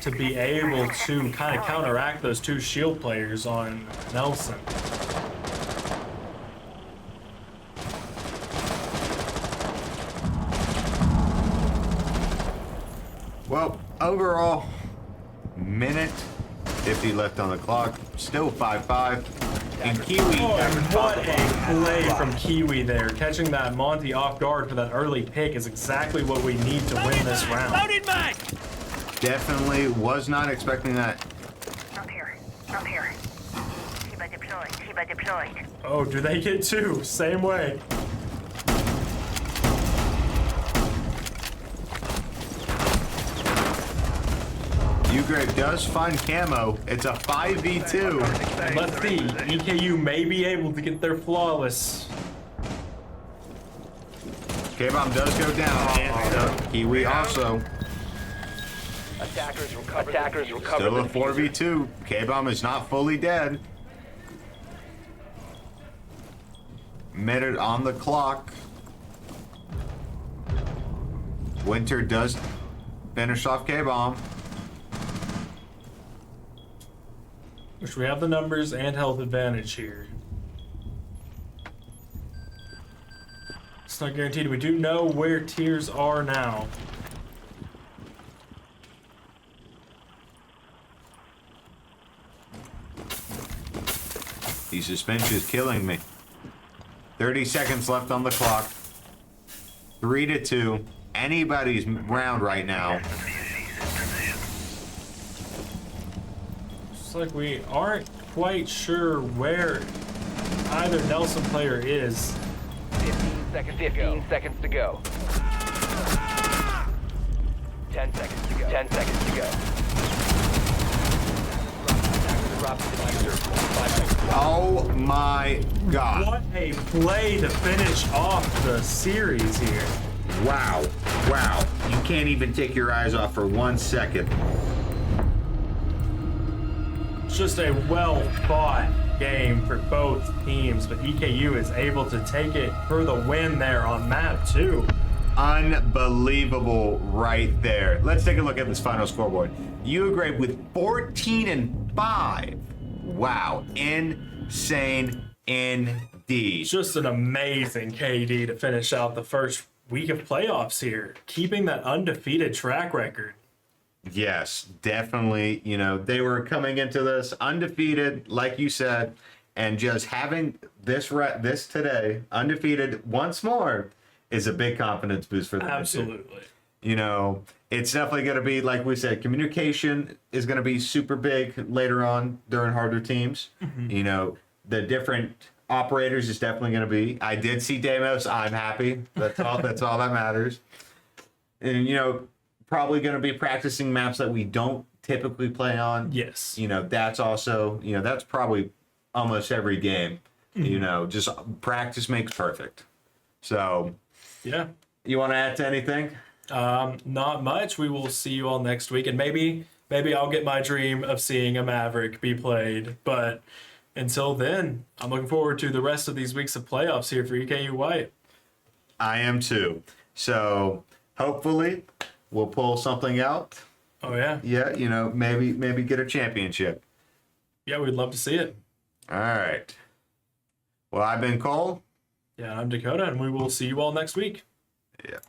to be able to kind of counteract those two shield players on Nelson. Well, overall, minute 50 left on the clock. Still 5-5. And Kiwi. Oh, and what a play from Kiwi there. Catching that Monty off guard for that early pick is exactly what we need to win this round. Loaded mag! Definitely was not expecting that. Up here. Shiba deployed. Oh, do they get two? Same way. Ugrave does find camo. It's a 5v2. And let's see, EKU may be able to get their flawless. K-Bomb does go down. And Kiwi also. Attackers recover Still a the diffuser. 4v2. K-Bomb is not fully dead. Minute on the clock. Winter does finish off K-Bomb. Which we have the numbers and health advantage here. It's not guaranteed. We do know where tiers are now. The suspension is killing me. 30 seconds left on the clock. 3-2. Anybody's round right now. It's like we aren't quite sure where either Nelson player is. 15 seconds to go. 10 seconds to go. 10 seconds to go. Drop the diffuser. 5 seconds. Oh my god. What a play to finish off the series here. Wow. Wow. You can't even take your eyes off for 1 second. It's just a well-fought game for both teams, but EKU is able to take it for the win there on map 2. Unbelievable right there. Let's take a look at this final scoreboard. Ugrave with 14-5. Wow. Insane indeed. Just an amazing KD to finish out the first week of playoffs here, keeping that undefeated track record. Yes, definitely. You know, they were coming into this undefeated, like you said, and just having this today, undefeated once more, is a big confidence boost for them. Absolutely. You know, it's definitely going to be, like we said, communication is going to be super big later on during harder teams. You know, the different operators is definitely going to be. I did see Deimos. I'm happy. That's all. That's all that matters. And you know, probably going to be practicing maps that we don't typically play on. Yes. You know, that's also. You know, that's probably almost every game. You know, just practice makes perfect. So, Yeah. you want to add to anything? Not much. We will see you all next week, and maybe I'll get my dream of seeing a Maverick be played. But until then, I'm looking forward to the rest of these weeks of playoffs here for EKU White. I am too. So hopefully we'll pull something out. Oh yeah, Yeah, you know, maybe get a championship. yeah, we'd love to see it. All right. Well, I've been Kole. Yeah, I'm Dakota, and we will see you all next week. Yeah.